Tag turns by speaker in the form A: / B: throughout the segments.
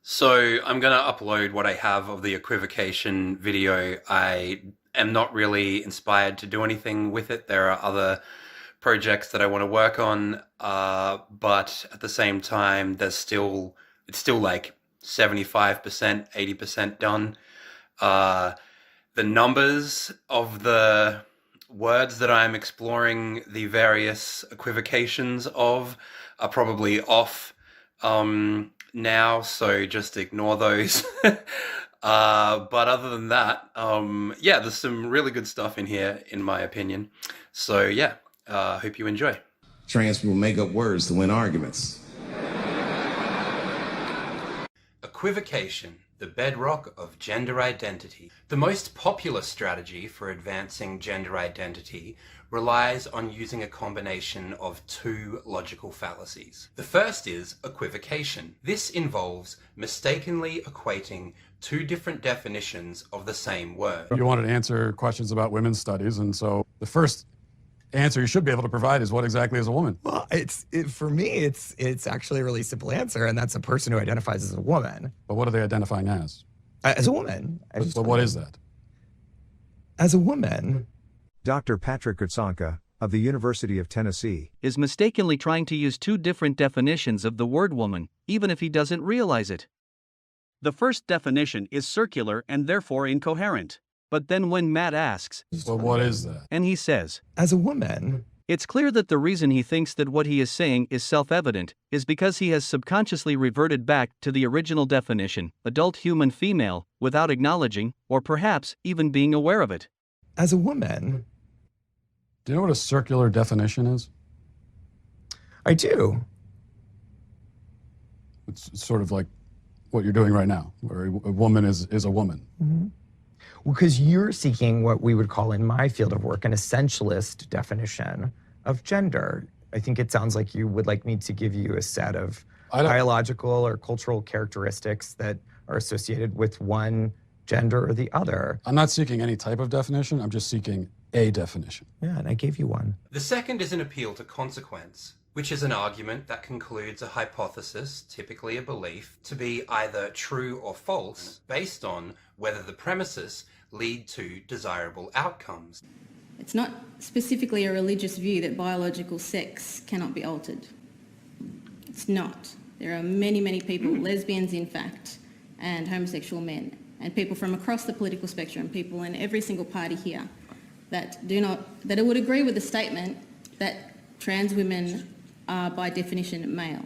A: So I'm going to upload what I have of the equivocation video. I am not really inspired to do anything with it. There are other projects that I want to work on, but at the same time, it's still like 75%, 80% done. The numbers of the words that I'm exploring the various equivocations of are probably off now, so just ignore those. But other than that, yeah, there's some really good stuff in here, in my opinion. So yeah, hope you enjoy.
B: Trans people make up words to win arguments.
A: Equivocation, the bedrock of gender identity. The most popular strategy for advancing gender identity relies on using a combination of two logical fallacies. The first is equivocation. This involves mistakenly equating two different definitions of the same word.
C: You wanted to answer questions about women's studies, and so the first answer you should be able to provide is what exactly is a woman?
D: Well, for me, it's actually a really simple answer, and that's a person who identifies as a woman.
C: But what are they identifying as?
D: As a woman.
C: But what is that?
D: As a woman.
E: Dr. Patrick Gutsanka, of the University of Tennessee,
F: is mistakenly trying to use two different definitions of the word woman, even if he doesn't realize it. The first definition is circular and therefore incoherent. But then when Matt asks,
C: well, what is that?
F: And he says,
D: as a woman,
F: it's clear that the reason he thinks that what he is saying is self-evident is because he has subconsciously reverted back to the original definition, adult human female, without acknowledging, or perhaps even being aware of it.
D: As a woman.
C: Do you know what a circular definition is?
D: I do.
C: It's sort of like what you're doing right now, where a woman is a woman.
D: Mm-hmm. Well, because you're seeking what we would call in my field of work an essentialist definition of gender. I think it sounds like you would like me to give you a set of biological or cultural characteristics that are associated with one gender or the other.
C: I'm not seeking any type of definition, I'm just seeking a definition.
D: Yeah, and I gave you one.
A: The second is an appeal to consequence, which is an argument that concludes a hypothesis, typically a belief, to be either true or false based on whether the premises lead to desirable outcomes.
G: It's not specifically a religious view that biological sex cannot be altered. It's not. There are many, many people, lesbians in fact, and homosexual men, and people from across the political spectrum, people in every single party here, that would agree with the statement that trans women are by definition male.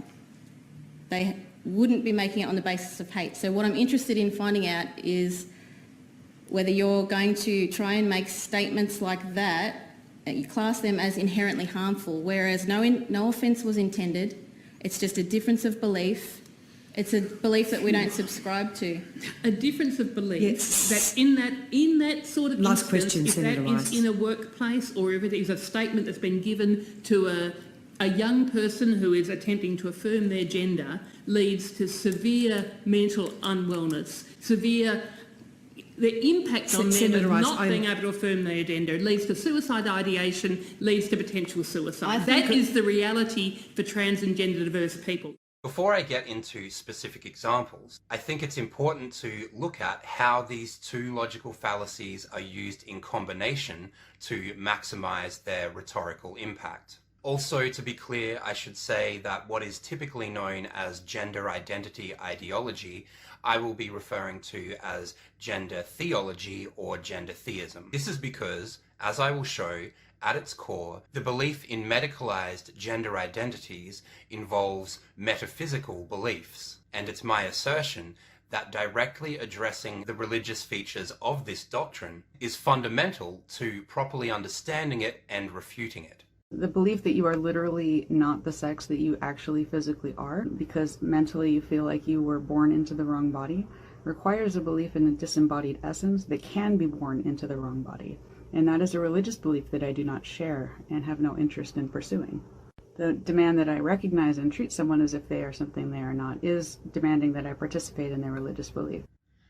G: They wouldn't be making it on the basis of hate. So what I'm interested in finding out is whether you're going to try and make statements like that, you class them as inherently harmful, whereas no offence was intended. It's just a difference of belief. It's a belief that we don't subscribe to.
H: A difference of belief, yes. That in that sort of
I: last
H: instance,
I: question,
H: if
I: Senator
H: that
I: Rice.
H: is in a workplace or if it is a statement that's been given to a young person who is attempting to affirm their gender, leads to severe mental unwellness, the impact on them of not being able to affirm their gender leads to suicide ideation, leads to potential suicide. That is the reality for trans and gender diverse people.
A: Before I get into specific examples, I think it's important to look at how these two logical fallacies are used in combination to maximize their rhetorical impact. Also, to be clear, I should say that what is typically known as gender identity ideology, I will be referring to as gender theology or gender theism. This is because, as I will show, at its core, the belief in medicalized gender identities involves metaphysical beliefs, and it's my assertion that directly addressing the religious features of this doctrine is fundamental to properly understanding it and refuting it.
J: The belief that you are literally not the sex that you actually physically are, because mentally you feel like you were born into the wrong body, requires a belief in a disembodied essence that can be born into the wrong body. And that is a religious belief that I do not share and have no interest in pursuing. The demand that I recognize and treat someone as if they are something they are not is demanding that I participate in their religious belief.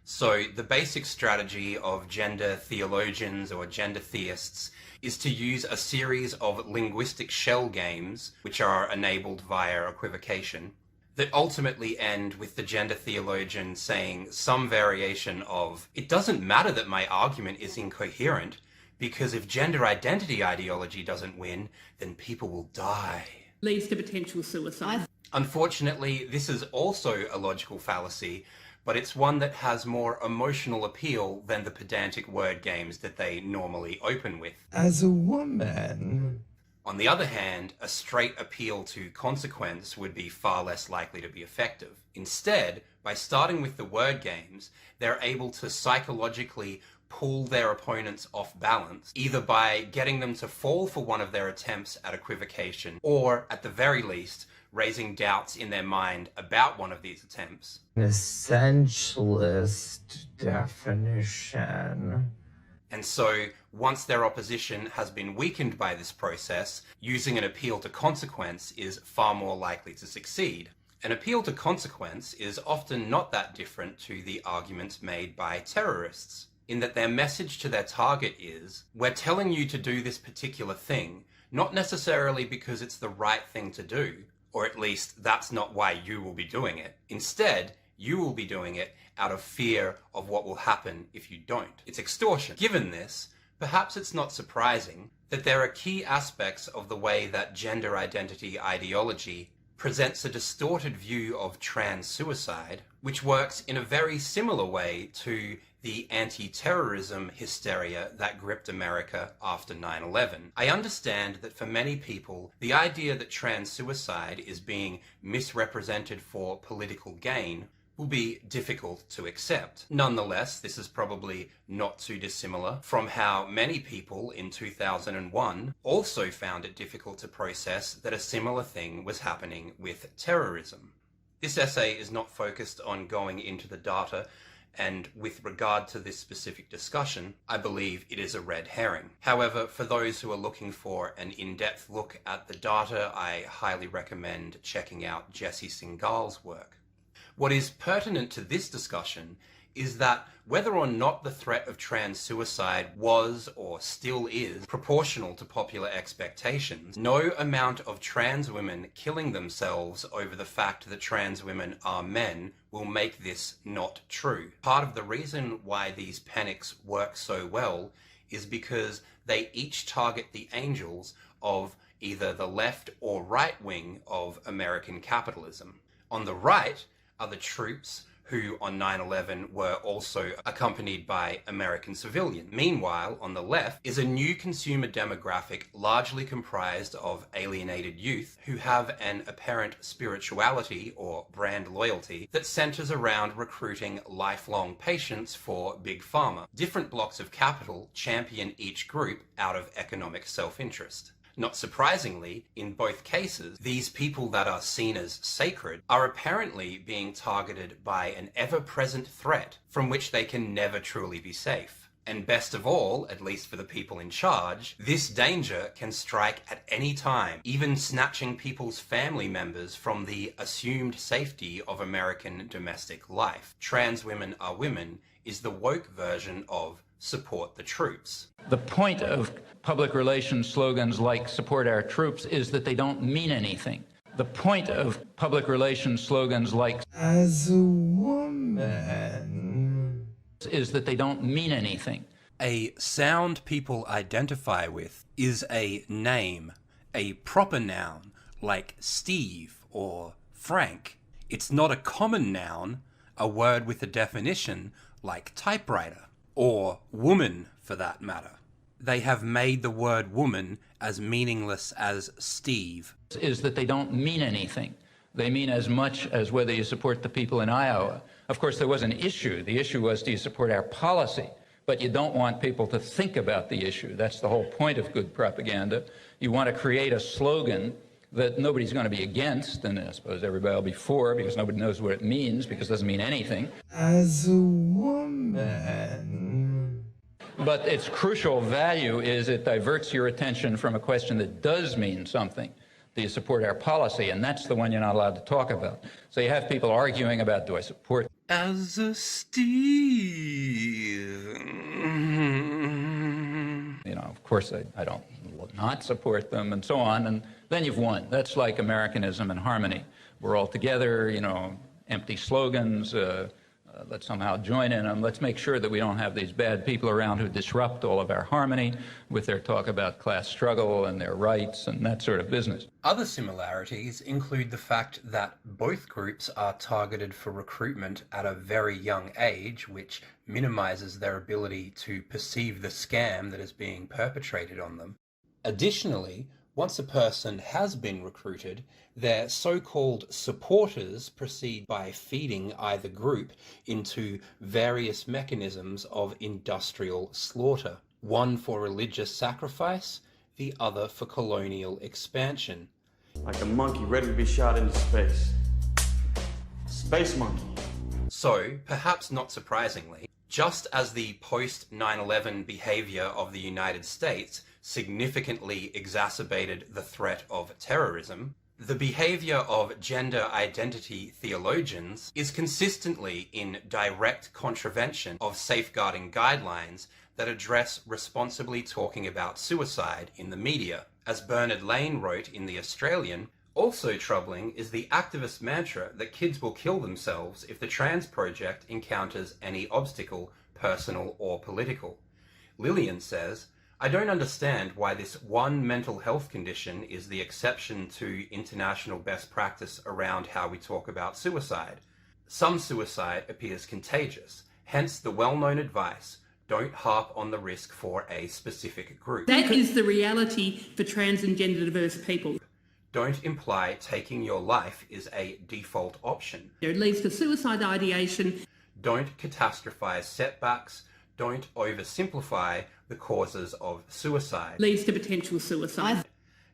A: So the basic strategy of gender theologians or gender theists is to use a series of linguistic shell games, which are enabled via equivocation. that ultimately end with the gender theologian saying some variation of, it doesn't matter that my argument is incoherent, because if gender identity ideology doesn't win, then people will die.
H: Leads to potential suicide.
A: Unfortunately, this is also a logical fallacy, but it's one that has more emotional appeal than the pedantic word games that they normally open with.
D: As a woman.
A: On the other hand, a straight appeal to consequence would be far less likely to be effective. Instead, by starting with the word games, they're able to psychologically pull their opponents off balance, either by getting them to fall for one of their attempts at equivocation, or, at the very least, raising doubts in their mind about one of these attempts.
D: An essentialist definition.
A: And so, once their opposition has been weakened by this process, using an appeal to consequence is far more likely to succeed. An appeal to consequence is often not that different to the arguments made by terrorists, in that their message to their target is, we're telling you to do this particular thing, not necessarily because it's the right thing to do, or at least that's not why you will be doing it. Instead, you will be doing it out of fear of what will happen if you don't. It's extortion. Given this, perhaps it's not surprising that there are key aspects of the way that gender identity ideology presents a distorted view of trans suicide, which works in a very similar way to the anti-terrorism hysteria that gripped America after 9/11. I understand that for many people, the idea that trans suicide is being misrepresented for political gain will be difficult to accept. Nonetheless, this is probably not too dissimilar from how many people in 2001 also found it difficult to process that a similar thing was happening with terrorism. This essay is not focused on going into the data, and with regard to this specific discussion, I believe it is a red herring. However, for those who are looking for an in-depth look at the data, I highly recommend checking out Jesse Singal's work. What is pertinent to this discussion is that whether or not the threat of trans suicide was or still is proportional to popular expectations, no amount of trans women killing themselves over the fact that trans women are men will make this not true. Part of the reason why these panics work so well is because they each target the angels of either the left or right wing of American capitalism. On the right are the troops who on 9/11 were also accompanied by American civilians. Meanwhile, on the left is a new consumer demographic largely comprised of alienated youth who have an apparent spirituality or brand loyalty that centers around recruiting lifelong patients for Big Pharma. Different blocks of capital champion each group out of economic self-interest. Not surprisingly, in both cases, these people that are seen as sacred are apparently being targeted by an ever-present threat from which they can never truly be safe. And best of all, at least for the people in charge, this danger can strike at any time, even snatching people's family members from the assumed safety of American domestic life. Trans women are women is the woke version of support the troops.
I: The point of public relations slogans like support our troops is that they don't mean anything. The point of public relations slogans like
D: as a woman
I: is that they don't mean anything.
A: A sound people identify with is a name, a proper noun like Steve or Frank. It's not a common noun, a word with a definition like typewriter or woman for that matter. They have made the word woman as meaningless as Steve.
I: Is that they don't mean anything. They mean as much as whether you support the people in Iowa. Of course, there was an issue. The issue was, do you support our policy? But you don't want people to think about the issue. That's the whole point of good propaganda. You want to create a slogan that nobody's going to be against, and I suppose everybody will be for, because nobody knows what it means, because it doesn't mean anything.
D: As a woman.
I: But its crucial value is it diverts your attention from a question that does mean something. Do you support our policy? And that's the one you're not allowed to talk about. So you have people arguing about, do I support
A: as a Steve?
I: You know, of course I don't not support them and so on, and then you've won. That's like Americanism and harmony. we're all together, empty slogans, let's somehow join in them. Let's make sure that we don't have these bad people around who disrupt all of our harmony with their talk about class struggle and their rights and that sort of business.
A: Other similarities include the fact that both groups are targeted for recruitment at a very young age, which minimizes their ability to perceive the scam that is being perpetrated on them. Additionally, once a person has been recruited, their so-called supporters proceed by feeding either group into various mechanisms of industrial slaughter, one for religious sacrifice, the other for colonial expansion.
K: Like a monkey ready to be shot into space. Space monkey.
A: So, perhaps not surprisingly, just as the post-9/11 behavior of the United States significantly exacerbated the threat of terrorism, the behavior of gender identity theologians is consistently in direct contravention of safeguarding guidelines that address responsibly talking about suicide in the media. As Bernard Lane wrote in The Australian, also troubling is the activist mantra that kids will kill themselves if the trans project encounters any obstacle, personal or political. Lillian says, I don't understand why this one mental health condition is the exception to international best practice around how we talk about suicide. Some suicide appears contagious, hence the well-known advice, don't harp on the risk for a specific group.
H: That is the reality for trans and gender diverse people.
A: Don't imply taking your life is a default option.
H: It leads to suicide ideation.
A: Don't catastrophize setbacks. Don't oversimplify the causes of suicide.
H: Leads to potential suicide.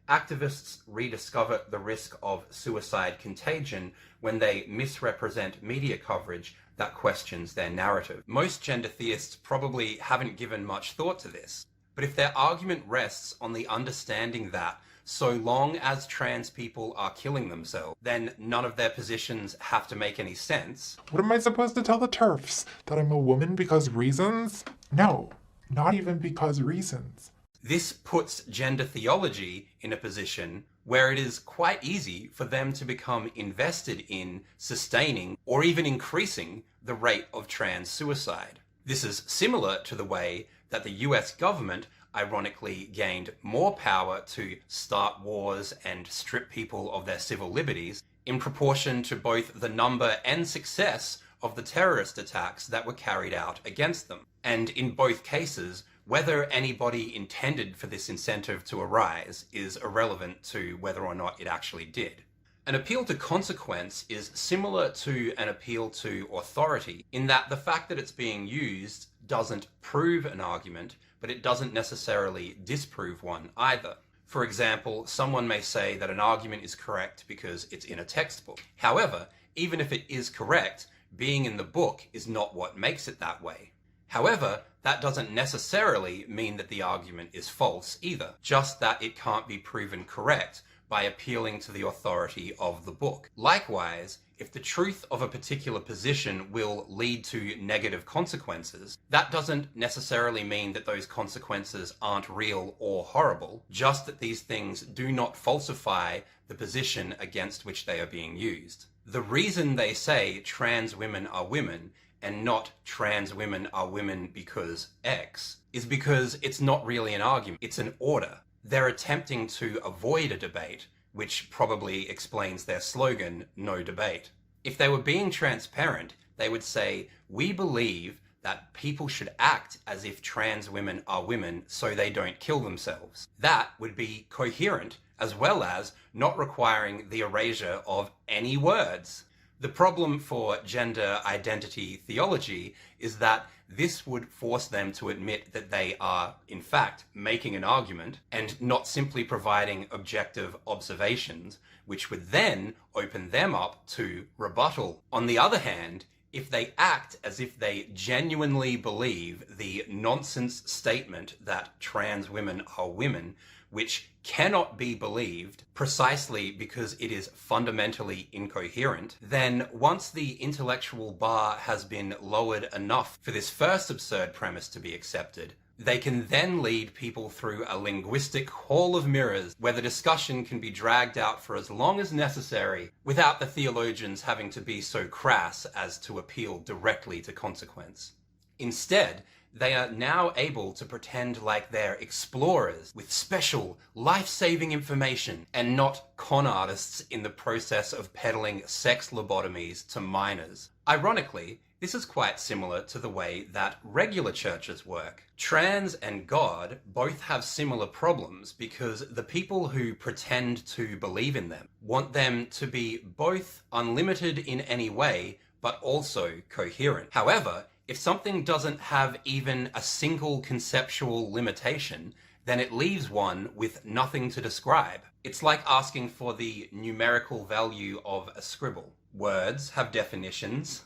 A: Activists rediscover the risk of suicide contagion when they misrepresent media coverage that questions their narrative. Most gender theists probably haven't given much thought to this, but if their argument rests on the understanding that so long as trans people are killing themselves, then none of their positions have to make any sense.
L: What am I supposed to tell the TERFs? That I'm a woman because reasons? No, not even because reasons.
A: This puts gender theology in a position where it is quite easy for them to become invested in sustaining or even increasing the rate of trans suicide. This is similar to the way that the US government ironically gained more power to start wars and strip people of their civil liberties in proportion to both the number and success of the terrorist attacks that were carried out against them. And in both cases, whether anybody intended for this incentive to arise is irrelevant to whether or not it actually did. An appeal to consequence is similar to an appeal to authority in that the fact that it's being used doesn't prove an argument, but it doesn't necessarily disprove one either. For example, someone may say that an argument is correct because it's in a textbook. However, even if it is correct, being in the book is not what makes it that way. However, that doesn't necessarily mean that the argument is false either, just that it can't be proven correct by appealing to the authority of the book. Likewise, if the truth of a particular position will lead to negative consequences, that doesn't necessarily mean that those consequences aren't real or horrible, just that these things do not falsify the position against which they are being used. The reason they say trans women are women and not trans women are women because X is because it's not really an argument, it's an order. They're attempting to avoid a debate, which probably explains their slogan, no debate. If they were being transparent, they would say, we believe that people should act as if trans women are women so they don't kill themselves. That would be coherent, as well as not requiring the erasure of any words. The problem for gender identity theology is that this would force them to admit that they are, in fact, making an argument and not simply providing objective observations, which would then open them up to rebuttal. On the other hand, if they act as if they genuinely believe the nonsense statement that trans women are women, which cannot be believed precisely because it is fundamentally incoherent, then once the intellectual bar has been lowered enough for this first absurd premise to be accepted, They can then lead people through a linguistic hall of mirrors where the discussion can be dragged out for as long as necessary without the theologians having to be so crass as to appeal directly to consequence. Instead, they are now able to pretend like they're explorers with special, life-saving information and not con artists in the process of peddling sex lobotomies to minors. Ironically, this is quite similar to the way that regular churches work. Trans and God both have similar problems because the people who pretend to believe in them want them to be both unlimited in any way, but also coherent. However, if something doesn't have even a single conceptual limitation, then it leaves one with nothing to describe. It's like asking for the numerical value of a scribble. Words have definitions,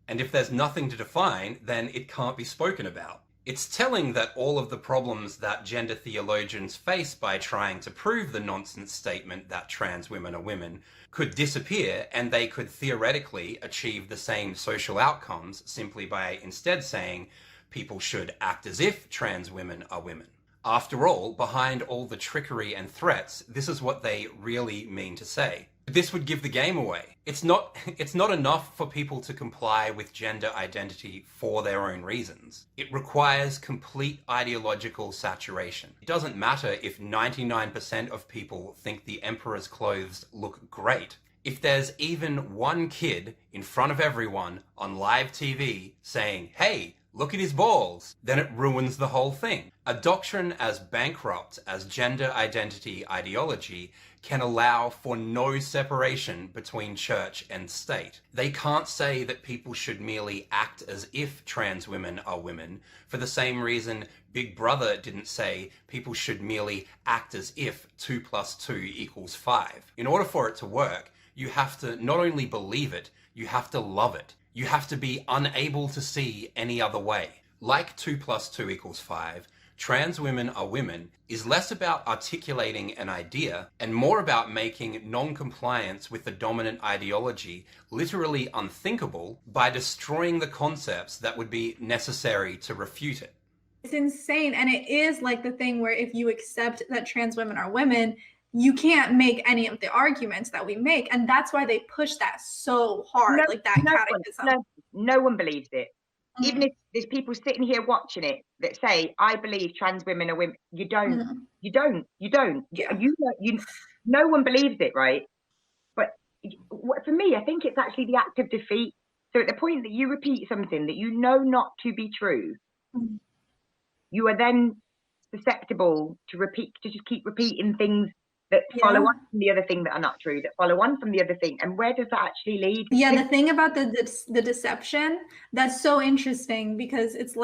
A: and if there's nothing to define, then it can't be spoken about. It's telling that all of the problems that gender theologians face by trying to prove the nonsense statement that trans women are women could disappear, and they could theoretically achieve the same social outcomes simply by instead saying people should act as if trans women are women. After all, behind all the trickery and threats, this is what they really mean to say. This would give the game away. It's not enough for people to comply with gender identity for their own reasons. It requires complete ideological saturation. It doesn't matter if 99% of people think the emperor's clothes look great. If there's even one kid in front of everyone on live TV saying, "Hey, look at his balls," then it ruins the whole thing. A doctrine as bankrupt as gender identity ideology can allow for no separation between church and state. They can't say that people should merely act as if trans women are women, for the same reason Big Brother didn't say people should merely act as if 2 + 2 = 5. In order for it to work, you have to not only believe it, you have to love it. You have to be unable to see any other way. Like 2 + 2 = 5, trans women are women is less about articulating an idea and more about making non-compliance with the dominant ideology literally unthinkable by destroying the concepts that would be necessary to refute it.
M: It's insane, and it is like the thing where if you accept that trans women are women, you can't make any of the arguments that we make, and that's why they push that so hard, catechism.
N: No one believes it. Even if there's people sitting here watching it that say, "I believe trans women are women," you don't. You don't. No one believes it, right? But for me, I think it's actually the act of defeat. So at the point that you repeat something that you know not to be true, you are then susceptible to just keep repeating things that follow on from the other thing that are not true, that follow on from the other thing. And where does that actually lead?
M: Yeah, the thing about the deception, that's so interesting, because it's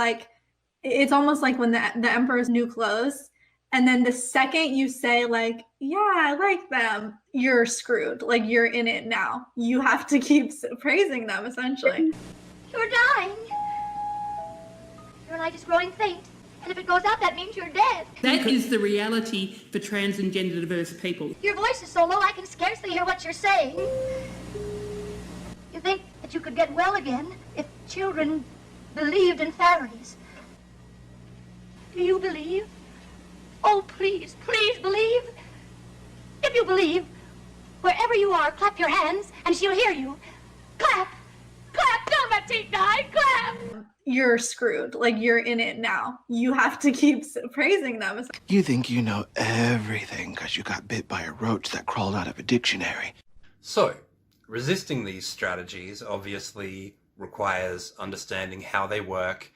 M: almost like when the emperor's new clothes, and then the second you say like, "Yeah, I like them," you're screwed. Like, you're in it now. You have to keep praising them, essentially.
O: You're dying. Your light is growing faint. And if it goes up, that means you're dead.
H: That is the reality for trans and gender diverse people.
O: Your voice is so low I can scarcely hear what you're saying. You think that you could get well again if children believed in fairies. Do you believe? Oh, please, please believe. If you believe, wherever you are, clap your hands and she'll hear you. Clap! Clap! Don't let Tate die! Clap!
M: You're screwed. Like, you're in it now. You have to keep praising them.
P: You think you know everything because you got bit by a roach that crawled out of a dictionary.
A: So, resisting these strategies obviously requires understanding how they work,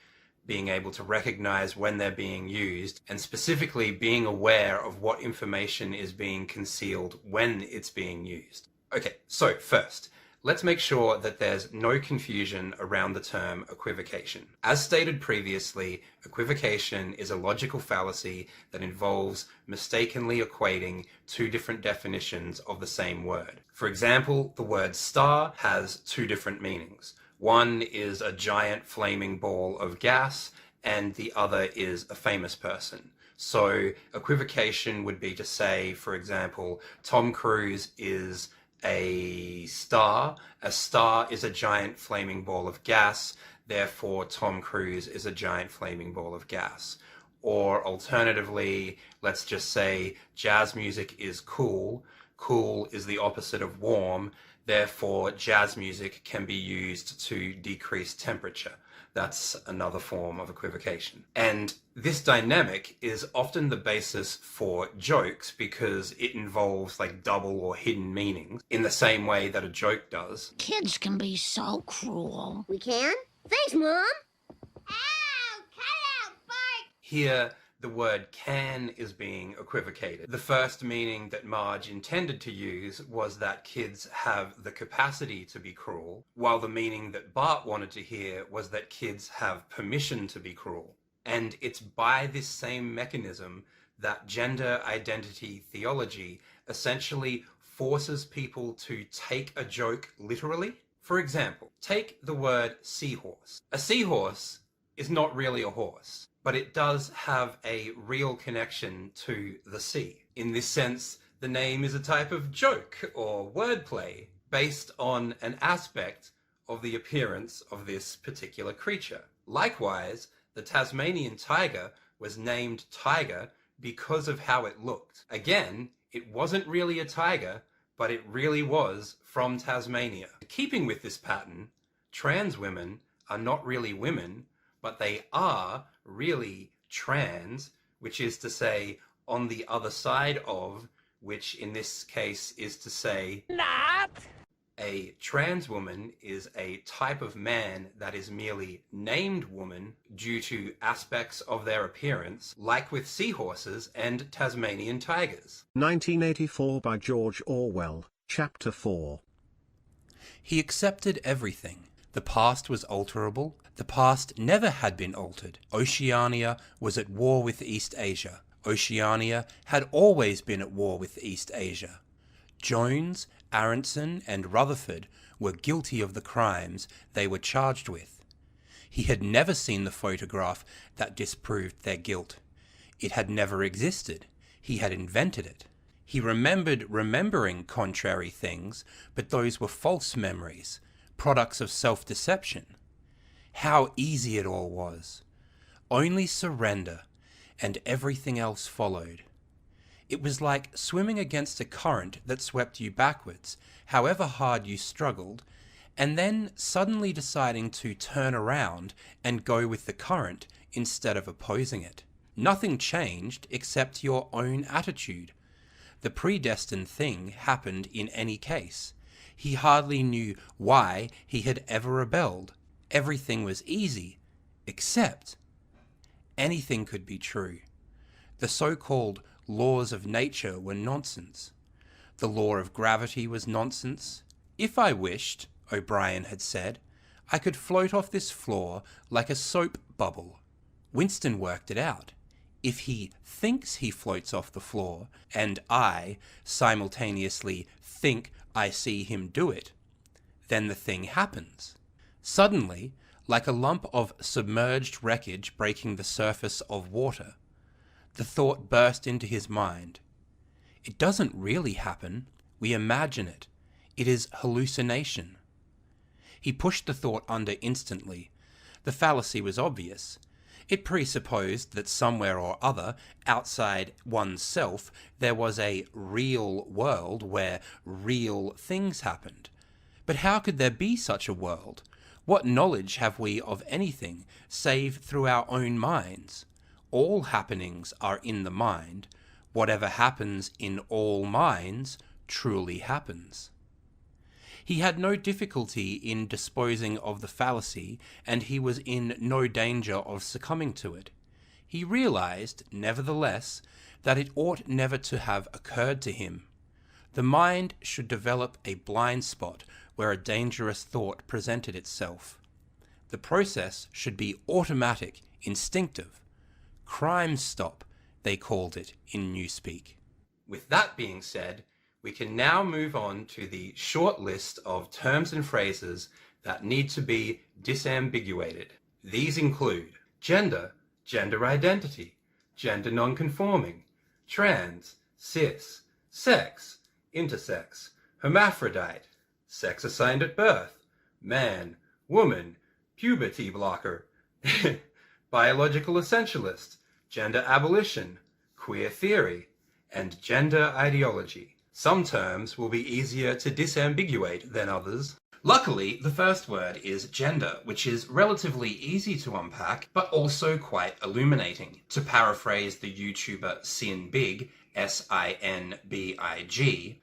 A: being able to recognize when they're being used, and specifically being aware of what information is being concealed when it's being used. Okay, so first, let's make sure that there's no confusion around the term equivocation. As stated previously, equivocation is a logical fallacy that involves mistakenly equating two different definitions of the same word. For example, the word star has two different meanings. One is a giant flaming ball of gas, and the other is a famous person. So equivocation would be to say, for example, Tom Cruise is A star is a giant flaming ball of gas, therefore Tom Cruise is a giant flaming ball of gas. Or alternatively, let's just say jazz music is cool. Cool is the opposite of warm, therefore jazz music can be used to decrease temperature. That's another form of equivocation. And this dynamic is often the basis for jokes because it involves like double or hidden meanings in the same way that a joke does.
Q: Kids can be so cruel. We can? Thanks, Mom. Ow! Cut out, Bart!
A: Here, the word can is being equivocated. The first meaning that Marge intended to use was that kids have the capacity to be cruel, while the meaning that Bart wanted to hear was that kids have permission to be cruel. And it's by this same mechanism that gender identity theology essentially forces people to take a joke literally. For example, take the word seahorse. A seahorse is not really a horse, but it does have a real connection to the sea. In this sense, the name is a type of joke or wordplay based on an aspect of the appearance of this particular creature. Likewise, the Tasmanian tiger was named tiger because of how it looked. Again, it wasn't really a tiger, but it really was from Tasmania. Keeping with this pattern, trans women are not really women, but they are really trans, which is to say on the other side of, which in this case is to say not. A trans woman is a type of man that is merely named woman due to aspects of their appearance, like with seahorses and Tasmanian tigers.
E: 1984 by George Orwell, Chapter 4.
A: He accepted everything. The past was alterable. The past never had been altered. Oceania was at war with East Asia. Oceania had always been at war with East Asia. Jones, Aronson, and Rutherford were guilty of the crimes they were charged with. He had never seen the photograph that disproved their guilt. It had never existed. He had invented it. He remembered remembering contrary things, but those were false memories, products of self-deception. How easy it all was. Only surrender, and everything else followed. It was like swimming against a current that swept you backwards, however hard you struggled, and then suddenly deciding to turn around and go with the current instead of opposing it. Nothing changed except your own attitude. The predestined thing happened in any case. He hardly knew why he had ever rebelled. Everything was easy, except anything could be true. The so-called laws of nature were nonsense. The law of gravity was nonsense. If I wished, O'Brien had said, I could float off this floor like a soap bubble. Winston worked it out. If he thinks he floats off the floor, and I simultaneously think I see him do it, then the thing happens. Suddenly, like a lump of submerged wreckage breaking the surface of water, the thought burst into his mind. It doesn't really happen. We imagine it. It is hallucination. He pushed the thought under instantly. The fallacy was obvious. It presupposed that somewhere or other, outside oneself, there was a real world where real things happened. But how could there be such a world? What knowledge have we of anything, save through our own minds? All happenings are in the mind. Whatever happens in all minds truly happens. He had no difficulty in disposing of the fallacy, and he was in no danger of succumbing to it. He realized, nevertheless, that it ought never to have occurred to him. The mind should develop a blind spot where a dangerous thought presented itself. The process should be automatic, instinctive. Crime stop, they called it in Newspeak. With that being said, we can now move on to the short list of terms and phrases that need to be disambiguated. These include gender, gender identity, gender nonconforming, trans, cis, sex, intersex, hermaphrodite, sex assigned at birth, man, woman, puberty blocker, biological essentialist, gender abolition, queer theory, and gender ideology. Some terms will be easier to disambiguate than others. Luckily, the first word is gender, which is relatively easy to unpack, but also quite illuminating. To paraphrase the YouTuber Sinbig, S-I-N-B-I-G,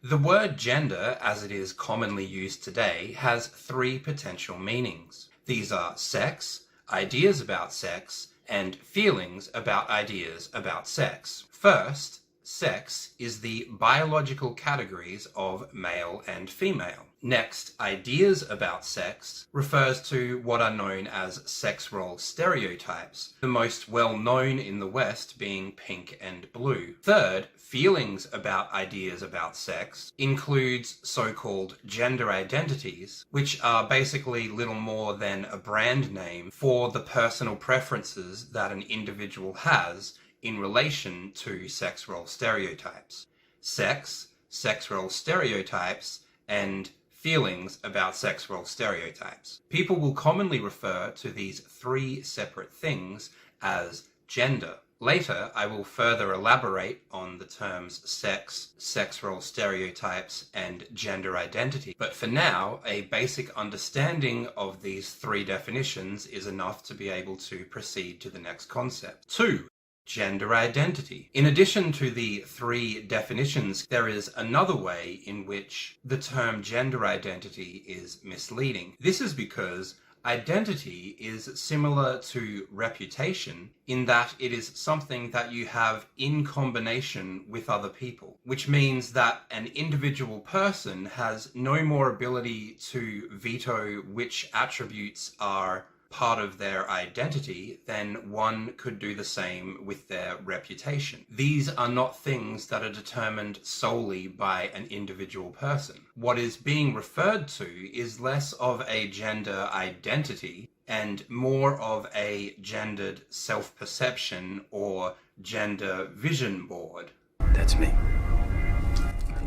A: the word gender, as it is commonly used today, has three potential meanings. These are sex, ideas about sex, and feelings about ideas about sex. First, sex is the biological categories of male and female. Next, ideas about sex refers to what are known as sex role stereotypes, the most well known in the West being pink and blue. Third, feelings about ideas about sex includes so-called gender identities, which are basically little more than a brand name for the personal preferences that an individual has in relation to sex role stereotypes. Sex, sex role stereotypes, and feelings about sex role stereotypes. People will commonly refer to these three separate things as gender. Later, I will further elaborate on the terms sex, sex role stereotypes, and gender identity. But for now, a basic understanding of these three definitions is enough to be able to proceed to the next concept. 2. Gender identity. In addition to the three definitions, there is another way in which the term gender identity is misleading. This is because identity is similar to reputation in that it is something that you have in combination with other people, which means that an individual person has no more ability to veto which attributes are part of their identity than one could do the same with their reputation. These are not things that are determined solely by an individual person. What is being referred to is less of a gender identity and more of a gendered self-perception or gender vision board.
R: That's me.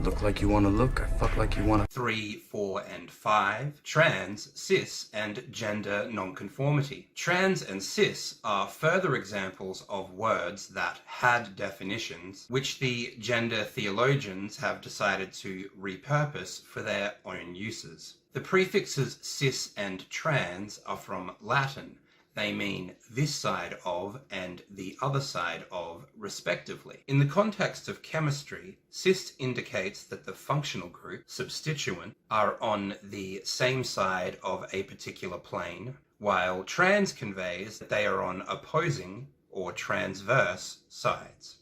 R: Look like you want to look, I fuck like you want to.
A: 3, 4, and 5. Trans, cis, and gender nonconformity. Trans and cis are further examples of words that had definitions, which the gender theologians have decided to repurpose for their own uses. The prefixes cis and trans are from Latin. They mean this side of and the other side of, respectively. In the context of chemistry, cis indicates that the functional group, substituent, are on the same side of a particular plane, while trans conveys that they are on opposing or transverse sides.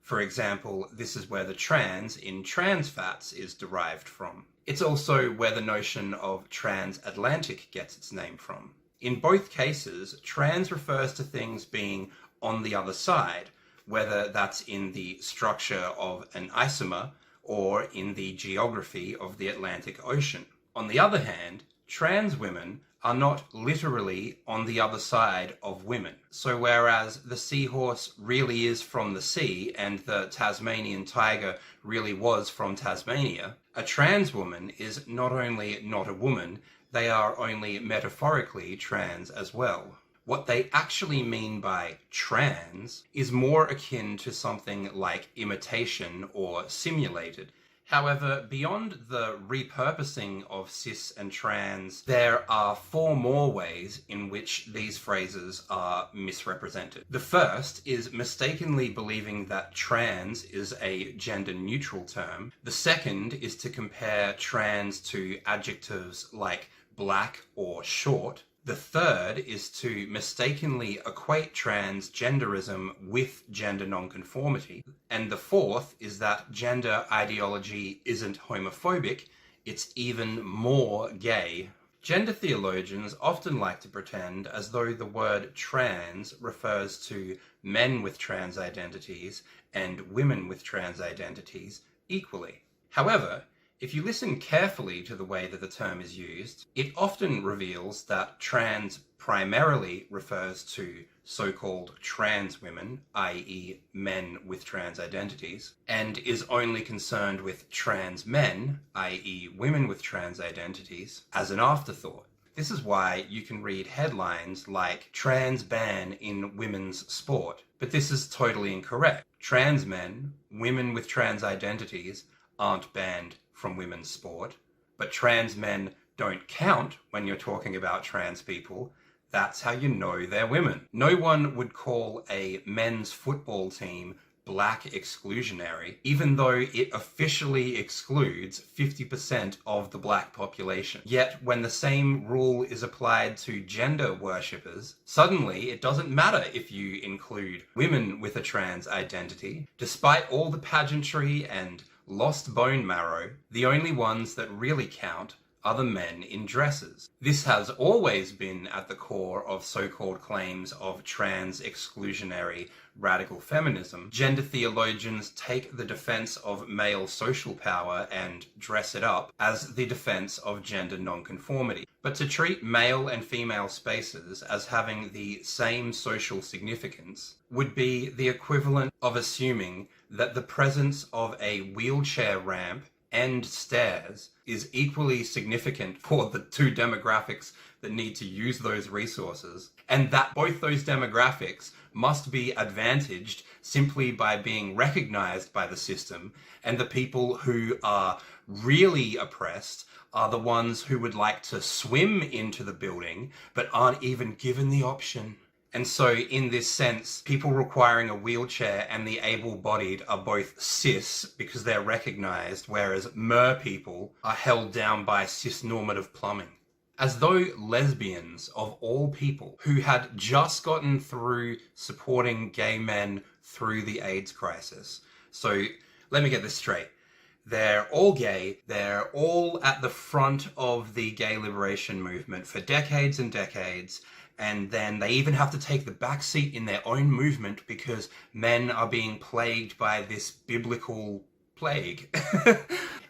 A: For example, this is where the trans in trans fats is derived from. It's also where the notion of transatlantic gets its name from. In both cases, trans refers to things being on the other side, whether that's in the structure of an isomer or in the geography of the Atlantic Ocean. On the other hand, trans women are not literally on the other side of women. So whereas the seahorse really is from the sea and the Tasmanian tiger really was from Tasmania, a trans woman is not only not a woman, they are only metaphorically trans as well. What they actually mean by trans is more akin to something like imitation or simulated. However, beyond the repurposing of cis and trans, there are 4 more ways in which these phrases are misrepresented. The first is mistakenly believing that trans is a gender-neutral term. The second is to compare trans to adjectives like black or short. The third is to mistakenly equate transgenderism with gender nonconformity. And the fourth is that gender ideology isn't homophobic, it's even more gay. Gender theologians often like to pretend as though the word trans refers to men with trans identities and women with trans identities equally. However, If you listen carefully to the way that the term is used, it often reveals that trans primarily refers to so-called trans women, i.e. men with trans identities, and is only concerned with trans men, i.e. women with trans identities, as an afterthought. This is why you can read headlines like "Trans Ban in Women's Sport," but this is totally incorrect. Trans men, women with trans identities, aren't banned from women's sport, but trans men don't count when you're talking about trans people. That's how you know they're women. No one would call a men's football team black exclusionary, even though it officially excludes 50% of the black population. Yet when the same rule is applied to gender worshippers, suddenly it doesn't matter if you include women with a trans identity. Despite all the pageantry and lost bone marrow, the only ones that really count are the men in dresses. This has always been at the core of so-called claims of trans exclusionary radical feminism. Gender theologians take the defense of male social power and dress it up as the defense of gender nonconformity. But to treat male and female spaces as having the same social significance would be the equivalent of assuming that the presence of a wheelchair ramp and stairs is equally significant for the two demographics that need to use those resources, and that both those demographics must be advantaged simply by being recognized by the system, and the people who are really oppressed are the ones who would like to swim into the building but aren't even given the option. And so in this sense, people requiring a wheelchair and the able-bodied are both cis because they're recognized, whereas mer people are held down by cis-normative plumbing. As though lesbians, of all people, who had just gotten through supporting gay men through the AIDS crisis. So let me get this straight. They're all gay, they're all at the front of the gay liberation movement for decades and decades, and then they even have to take the back seat in their own movement because men are being plagued by this biblical plague.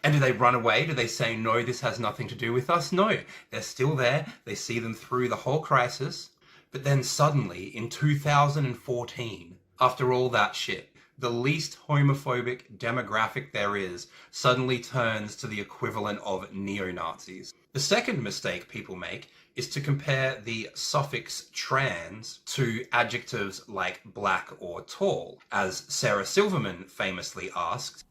A: And do they run away? Do they say, no, this has nothing to do with us? No, they're still there. They see them through the whole crisis. But then suddenly, in 2014, after all that shit, the least homophobic demographic there is suddenly turns to the equivalent of neo-Nazis. The second mistake people make is to compare the suffix trans to adjectives like black or tall. As Sarah Silverman famously asked,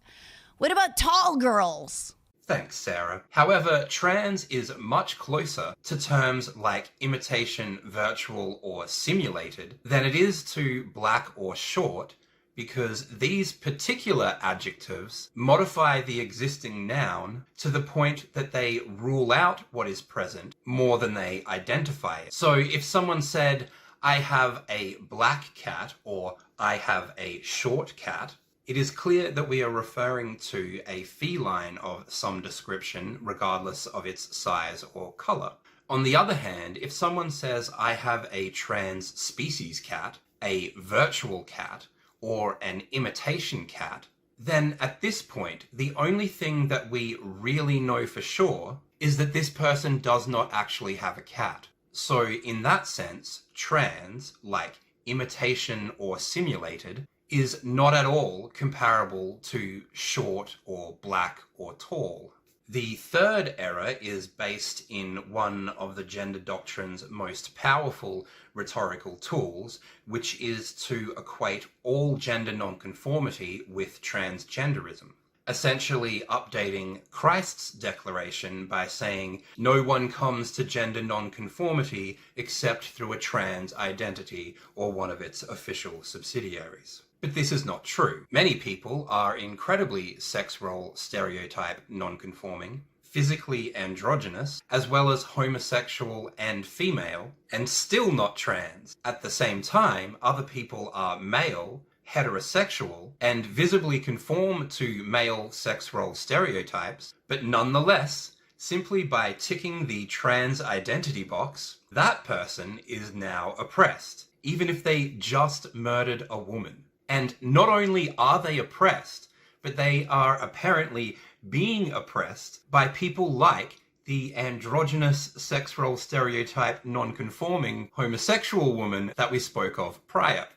S: "What about tall girls?"
A: Thanks, Sarah. However, trans is much closer to terms like imitation, virtual, or simulated than it is to black or short, because these particular adjectives modify the existing noun to the point that they rule out what is present more than they identify it. So if someone said, "I have a black cat," or "I have a short cat," it is clear that we are referring to a feline of some description, regardless of its size or color. On the other hand, if someone says, "I have a trans species cat," a virtual cat, or an imitation cat, then at this point, the only thing that we really know for sure is that this person does not actually have a cat. So in that sense, trans, like imitation or simulated, is not at all comparable to short or black or tall. The third error is based in one of the gender doctrine's most powerful rhetorical tools, which is to equate all gender nonconformity with transgenderism. Essentially updating Christ's declaration by saying, "No one comes to gender nonconformity except through a trans identity or one of its official subsidiaries." But this is not true. Many people are incredibly sex role stereotype nonconforming, physically androgynous, as well as homosexual and female, and still not trans. At the same time, other people are male, heterosexual, and visibly conform to male sex role stereotypes, but nonetheless, simply by ticking the trans identity box, that person is now oppressed, even if they just murdered a woman. And not only are they oppressed, but they are apparently being oppressed by people like the androgynous sex role stereotype non-conforming homosexual woman that we spoke of prior.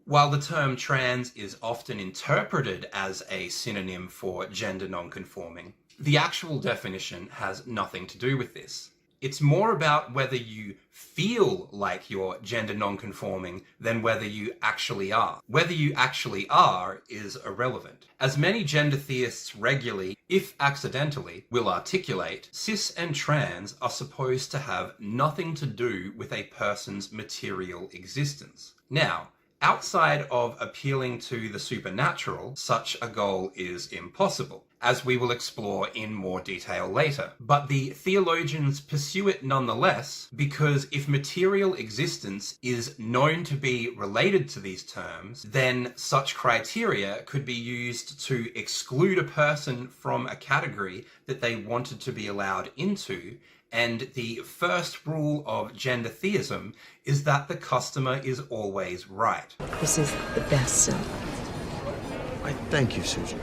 A: While the term trans is often interpreted as a synonym for gender non-conforming, the actual definition has nothing to do with this. It's more about whether you feel like you're gender non-conforming than whether you actually are. Whether you actually are is irrelevant. As many gender theists regularly, if accidentally, will articulate, cis and trans are supposed to have nothing to do with a person's material existence. Now, outside of appealing to the supernatural, such a goal is impossible, as we will explore in more detail later. But the theologians pursue it nonetheless, because if material existence is known to be related to these terms, then such criteria could be used to exclude a person from a category that they wanted to be allowed into. And the first rule of gender theism is that the customer is always right.
T: This is the best seller.
P: I thank you, Susan.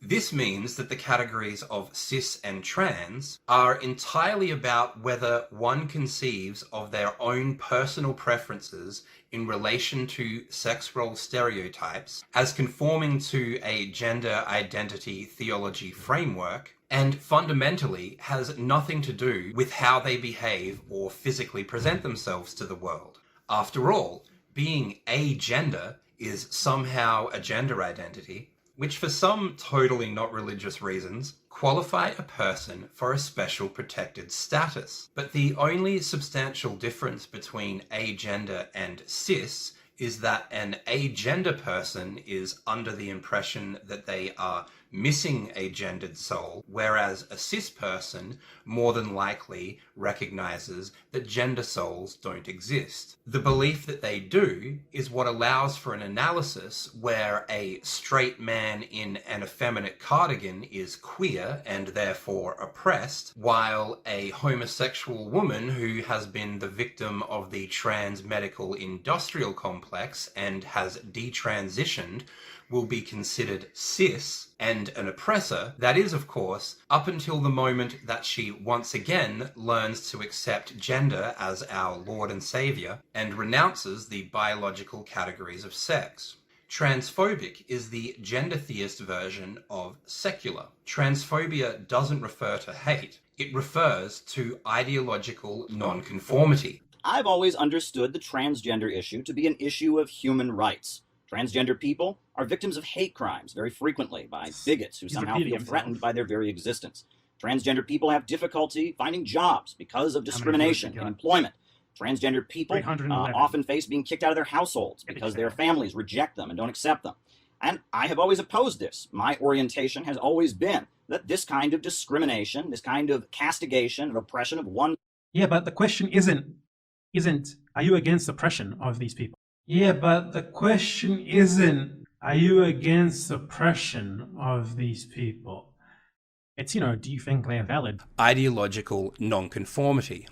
A: This means that the categories of cis and trans are entirely about whether one conceives of their own personal preferences in relation to sex role stereotypes as conforming to a gender identity theology framework, and fundamentally has nothing to do with how they behave or physically present themselves to the world. After all, being agender is somehow a gender identity, which for some totally not religious reasons qualify a person for a special protected status. But the only substantial difference between agender and cis is that an agender person is under the impression that they are missing a gendered soul, whereas a cis person more than likely recognizes that gender souls don't exist. The belief that they do is what allows for an analysis where a straight man in an effeminate cardigan is queer and therefore oppressed, while a homosexual woman who has been the victim of the trans medical industrial complex and has detransitioned will be considered cis and an oppressor. That is, of course, up until the moment that she once again learns to accept gender as our Lord and Savior and renounces the biological categories of sex. Transphobic is the gender theist version of secular. Transphobia doesn't refer to hate, it refers to ideological non-conformity.
U: I've always understood the transgender issue to be an issue of human rights. Transgender people are victims of hate crimes very frequently by bigots who somehow feel threatened by their very existence. Transgender people have difficulty finding jobs because of discrimination in employment. Transgender people often face being kicked out of their households because their families reject them and don't accept them. And I have always opposed this. My orientation has always been that this kind of discrimination, this kind of castigation and oppression of one...
V: Yeah, but the question isn't, are you against oppression of these people? Yeah, but the question isn't, are you against oppression of these people? It's, do you think they are valid?
A: Ideological non-conformity.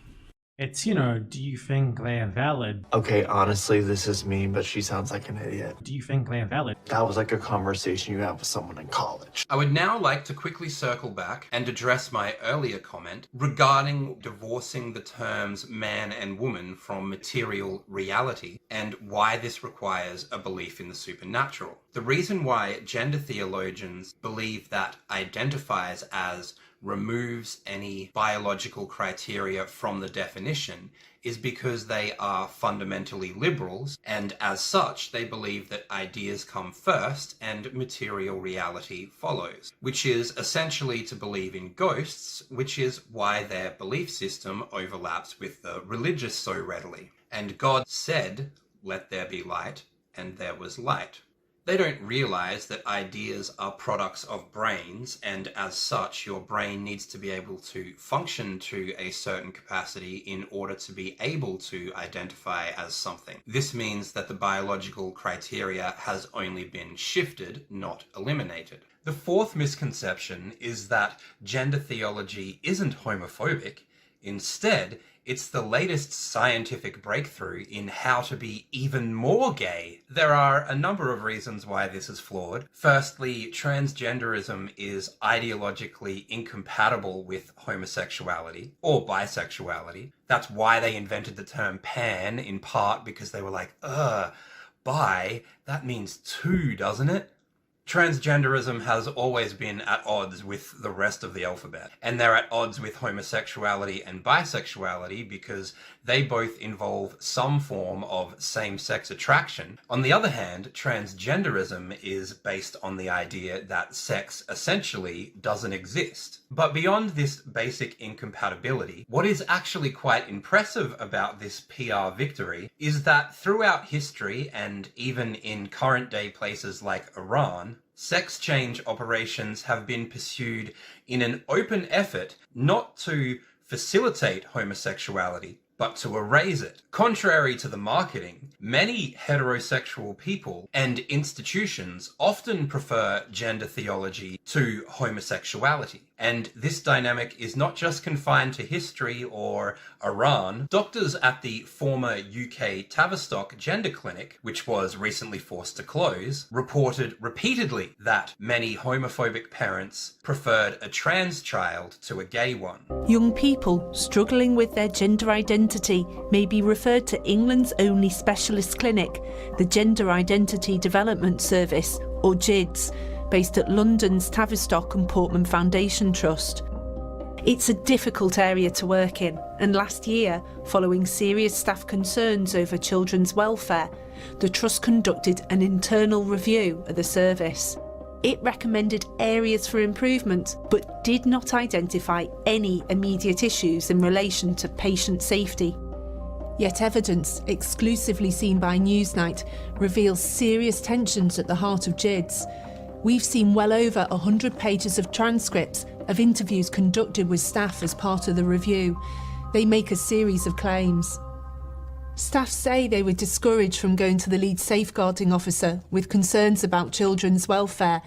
V: It's, do you think they are valid?
W: Okay, honestly, this is me, but she sounds like an idiot.
V: Do you think they are valid?
W: That was like a conversation you have with someone in college.
A: I would now like to quickly circle back and address my earlier comment regarding divorcing the terms man and woman from material reality and why this requires a belief in the supernatural. The reason why gender theologians believe that identifies as removes any biological criteria from the definition is because they are fundamentally liberals, and as such they believe that ideas come first and material reality follows, which is essentially to believe in ghosts, which is why their belief system overlaps with the religious so readily. And God said, "Let there be light," and there was light. They don't realize that ideas are products of brains, and as such, your brain needs to be able to function to a certain capacity in order to be able to identify as something. This means that the biological criteria has only been shifted, not eliminated. The fourth misconception is that gender theology isn't homophobic, Instead, it's the latest scientific breakthrough in how to be even more gay. There are a number of reasons why this is flawed. Firstly, transgenderism is ideologically incompatible with homosexuality or bisexuality. That's why they invented the term pan, in part because they were like, bi, that means two, doesn't it? Transgenderism has always been at odds with the rest of the alphabet, and they're at odds with homosexuality and bisexuality because they both involve some form of same-sex attraction. On the other hand, transgenderism is based on the idea that sex essentially doesn't exist. But beyond this basic incompatibility, what is actually quite impressive about this PR victory is that throughout history, and even in current-day places like Iran, sex change operations have been pursued in an open effort not to facilitate homosexuality, but to erase it. Contrary to the marketing, many heterosexual people and institutions often prefer gender theology to homosexuality. And this dynamic is not just confined to history or Iran. Doctors at the former UK Tavistock Gender Clinic, which was recently forced to close, reported repeatedly that many homophobic parents preferred a trans child to a gay one.
B: Young people struggling with their gender identity may be referred to England's only specialist clinic, the Gender Identity Development Service, or GIDS, based at London's Tavistock and Portman Foundation Trust. It's a difficult area to work in, and last year, following serious staff concerns over children's welfare, the Trust conducted an internal review of the service. It recommended areas for improvement, but did not identify any immediate issues in relation to patient safety. Yet evidence, exclusively seen by Newsnight, reveals serious tensions at the heart of GIDS. We've seen well over 100 pages of transcripts of interviews conducted with staff as part of the review. They make a series of claims. Staff say they were discouraged from going to the lead safeguarding officer with concerns about children's welfare.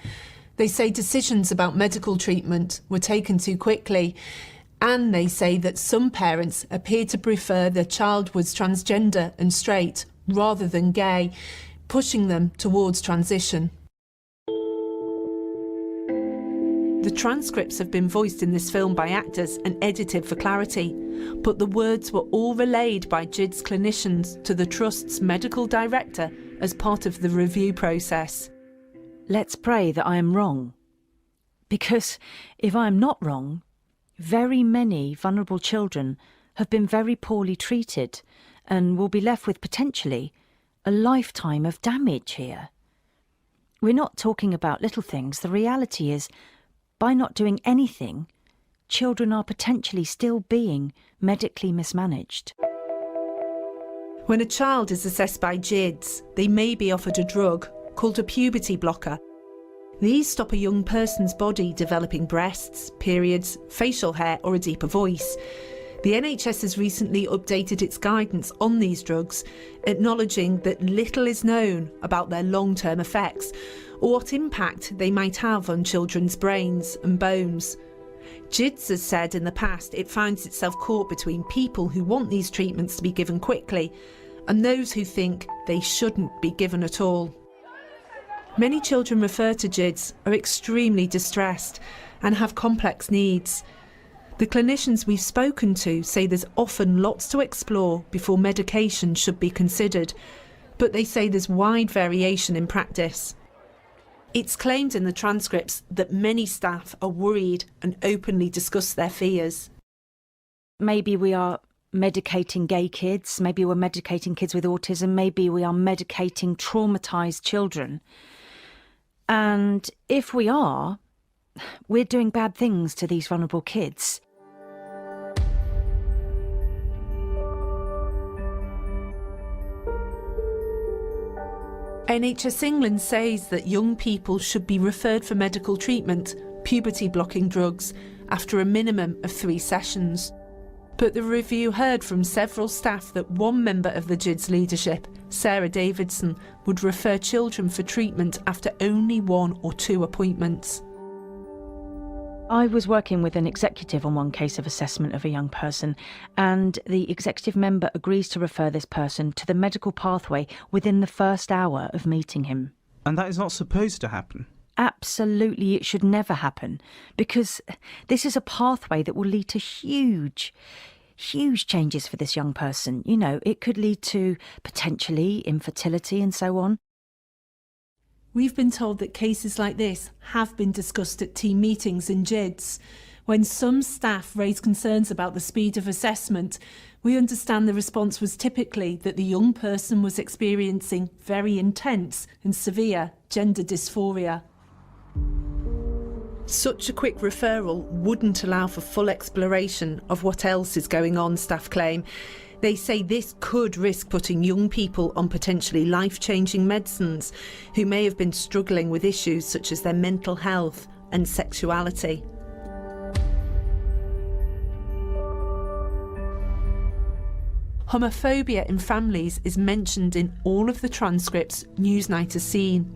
B: They say decisions about medical treatment were taken too quickly. And they say that some parents appear to prefer their child was transgender and straight rather than gay, pushing them towards transition. The transcripts have been voiced in this film by actors and edited for clarity, but the words were all relayed by GIDS clinicians to the Trust's medical director as part of the review process.
C: Let's pray that I am wrong. Because if I am not wrong, very many vulnerable children have been very poorly treated and will be left with potentially a lifetime of damage here. We're not talking about little things. The reality is, by not doing anything, children are potentially still being medically mismanaged.
B: When a child is assessed by GIDS, they may be offered a drug called a puberty blocker. These stop a young person's body developing breasts, periods, facial hair or a deeper voice. The NHS has recently updated its guidance on these drugs, acknowledging that little is known about their long-term effects or what impact they might have on children's brains and bones. GIDS has said in the past it finds itself caught between people who want these treatments to be given quickly and those who think they shouldn't be given at all. Many children referred to GIDS are extremely distressed and have complex needs. The clinicians we've spoken to say there's often lots to explore before medication should be considered, but they say there's wide variation in practice. It's claimed in the transcripts that many staff are worried and openly discuss their fears.
C: Maybe we are medicating gay kids, maybe we're medicating kids with autism, maybe we are medicating traumatised children. And if we are, we're doing bad things to these vulnerable kids.
B: NHS England says that young people should be referred for medical treatment, puberty blocking drugs, after a minimum of 3 sessions. But the review heard from several staff that one member of the GIDS leadership, Sarah Davidson, would refer children for treatment after only 1 or 2 appointments.
C: I was working with an executive on one case of assessment of a young person, and the executive member agrees to refer this person to the medical pathway within the first hour of meeting him.
F: And that is not supposed to happen?
C: Absolutely, it should never happen, because this is a pathway that will lead to huge changes for this young person. You know, it could lead to potentially infertility and so on.
B: We've been told that cases like this have been discussed at team meetings and JIDs. When some staff raise concerns about the speed of assessment, we understand the response was typically that the young person was experiencing very intense and severe gender dysphoria. Such a quick referral wouldn't allow for full exploration of what else is going on, staff claim. They say this could risk putting young people on potentially life-changing medicines who may have been struggling with issues such as their mental health and sexuality. Homophobia in families is mentioned in all of the transcripts Newsnight has seen.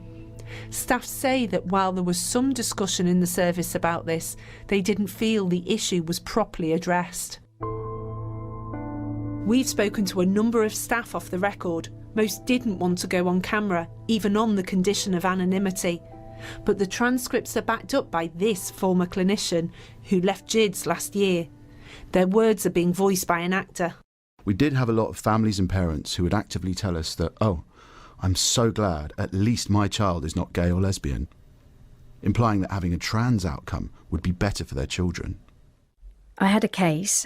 B: Staff say that while there was some discussion in the service about this, they didn't feel the issue was properly addressed. We've spoken to a number of staff off the record. Most didn't want to go on camera, even on the condition of anonymity. But the transcripts are backed up by this former clinician who left JIDS last year. Their words are being voiced by an actor.
G: We did have a lot of families and parents who would actively tell us that, oh, I'm so glad at least my child is not gay or lesbian, implying that having a trans outcome would be better for their children.
C: I had a case.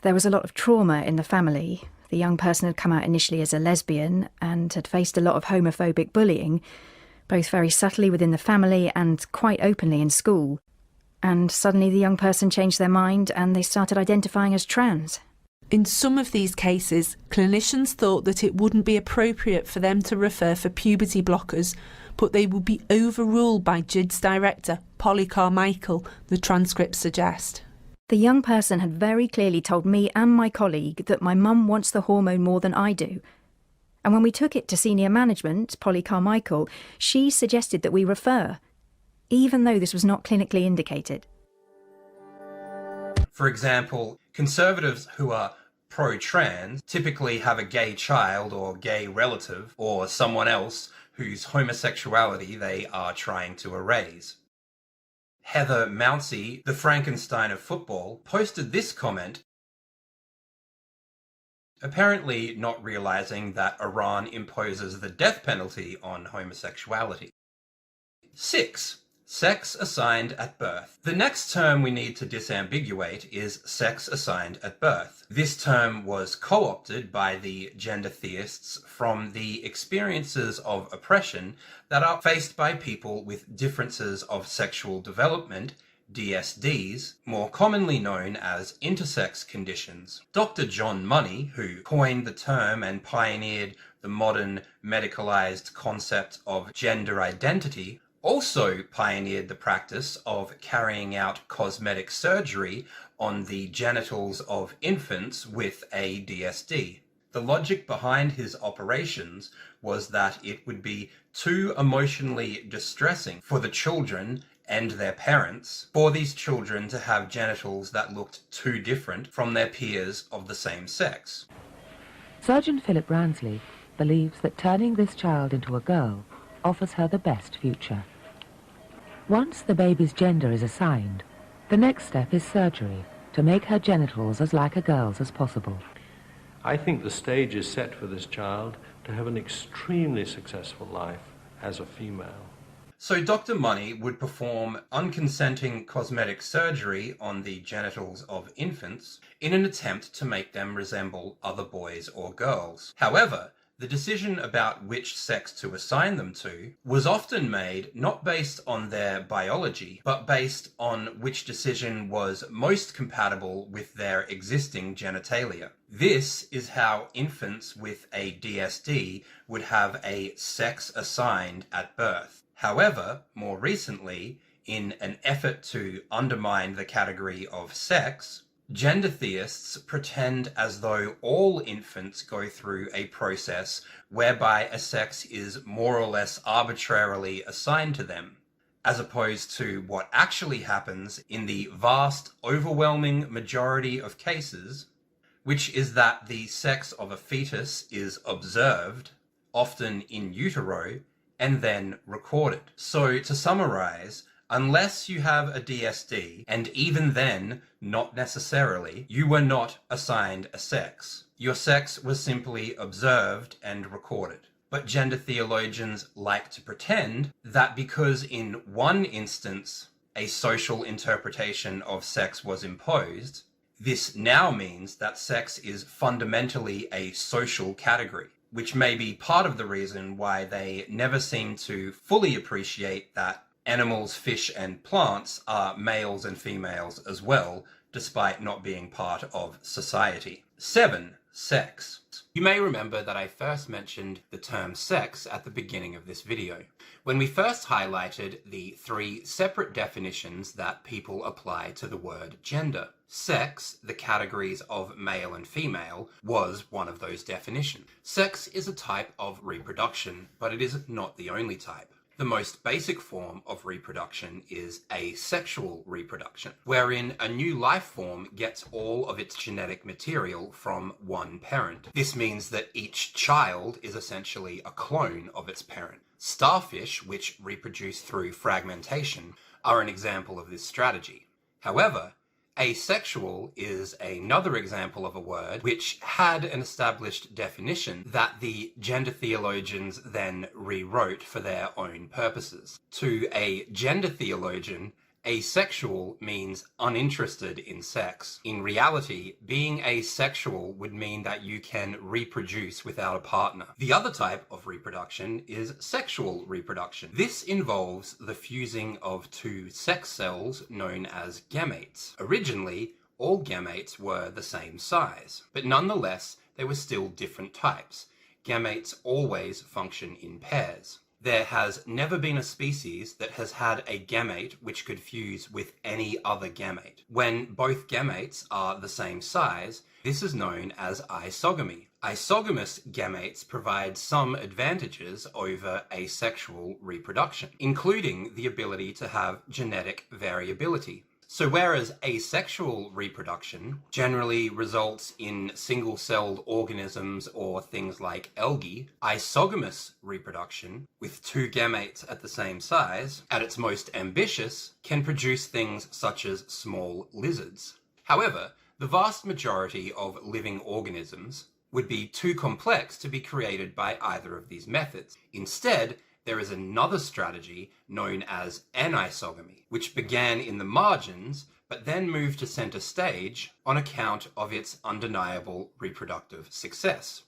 C: There was a lot of trauma in the family. The young person had come out initially as a lesbian and had faced a lot of homophobic bullying, both very subtly within the family and quite openly in school. And suddenly the young person changed their mind and they started identifying as trans.
B: In some of these cases, clinicians thought that it wouldn't be appropriate for them to refer for puberty blockers, but they would be overruled by JIDS director Polly Carmichael, the transcripts suggest.
C: The young person had very clearly told me and my colleague that my mum wants the hormone more than I do. And when we took it to senior management, Polly Carmichael, she suggested that we refer, even though this was not clinically indicated.
A: For example, conservatives who are pro-trans typically have a gay child or gay relative or someone else whose homosexuality they are trying to erase. Heather Mounsey, the Frankenstein of football, posted this comment, apparently not realizing that Iran imposes the death penalty on homosexuality. 6. Sex assigned at birth. The next term we need to disambiguate is sex assigned at birth. This term was co-opted by the gender theists from the experiences of oppression that are faced by people with differences of sexual development, DSDs, more commonly known as intersex conditions. Dr. John Money, who coined the term and pioneered the modern medicalized concept of gender identity, also pioneered the practice of carrying out cosmetic surgery on the genitals of infants with a DSD. The logic behind his operations was that it would be too emotionally distressing for the children and their parents for these children to have genitals that looked too different from their peers of the same sex.
J: Surgeon Philip Ransley believes that turning this child into a girl offers her the best future. Once the baby's gender is assigned, the next step is surgery to make her genitals as like a girl's as possible.
X: I think the stage is set for this child to have an extremely successful life as a female.
A: So Dr. Money would perform unconsenting cosmetic surgery on the genitals of infants in an attempt to make them resemble other boys or girls. However, the decision about which sex to assign them to was often made not based on their biology, but based on which decision was most compatible with their existing genitalia. This is how infants with a DSD would have a sex assigned at birth. However, more recently, in an effort to undermine the category of sex, gender theists pretend as though all infants go through a process whereby a sex is more or less arbitrarily assigned to them. as opposed to what actually happens in the vast, overwhelming majority of cases, which is that the sex of a fetus is observed, often in utero, and then recorded. So to summarize, unless you have a DSD, and even then, not necessarily, you were not assigned a sex. Your sex was simply observed and recorded. But gender theologians like to pretend that because in one instance a social interpretation of sex was imposed, this now means that sex is fundamentally a social category, which may be part of the reason why they never seem to fully appreciate that animals, fish, and plants are males and females as well, despite not being part of society. 7. Sex. You may remember that I first mentioned the term sex at the beginning of this video, when we first highlighted the 3 separate definitions that people apply to the word gender. Sex, the categories of male and female, was one of those definitions. Sex is a type of reproduction, but it is not the only type. The most basic form of reproduction is asexual reproduction, wherein a new life form gets all of its genetic material from one parent. This means that each child is essentially a clone of its parent. Starfish, which reproduce through fragmentation, are an example of this strategy. However, asexual is another example of a word which had an established definition that the gender theologians then rewrote for their own purposes. To a gender theologian, asexual means uninterested in sex. In reality, being asexual would mean that you can reproduce without a partner. The other type of reproduction is sexual reproduction. This involves the fusing of 2 sex cells known as gametes. Originally, all gametes were the same size, but nonetheless, they were still different types. Gametes always function in pairs. There has never been a species that has had a gamete which could fuse with any other gamete. When both gametes are the same size, this is known as isogamy. Isogamous gametes provide some advantages over asexual reproduction, including the ability to have genetic variability. So whereas asexual reproduction generally results in single-celled organisms or things like algae, isogamous reproduction, with 2 gametes at the same size, at its most ambitious, can produce things such as small lizards. However, the vast majority of living organisms would be too complex to be created by either of these methods. Instead, there is another strategy known as anisogamy, which began in the margins but then moved to center stage on account of its undeniable reproductive success.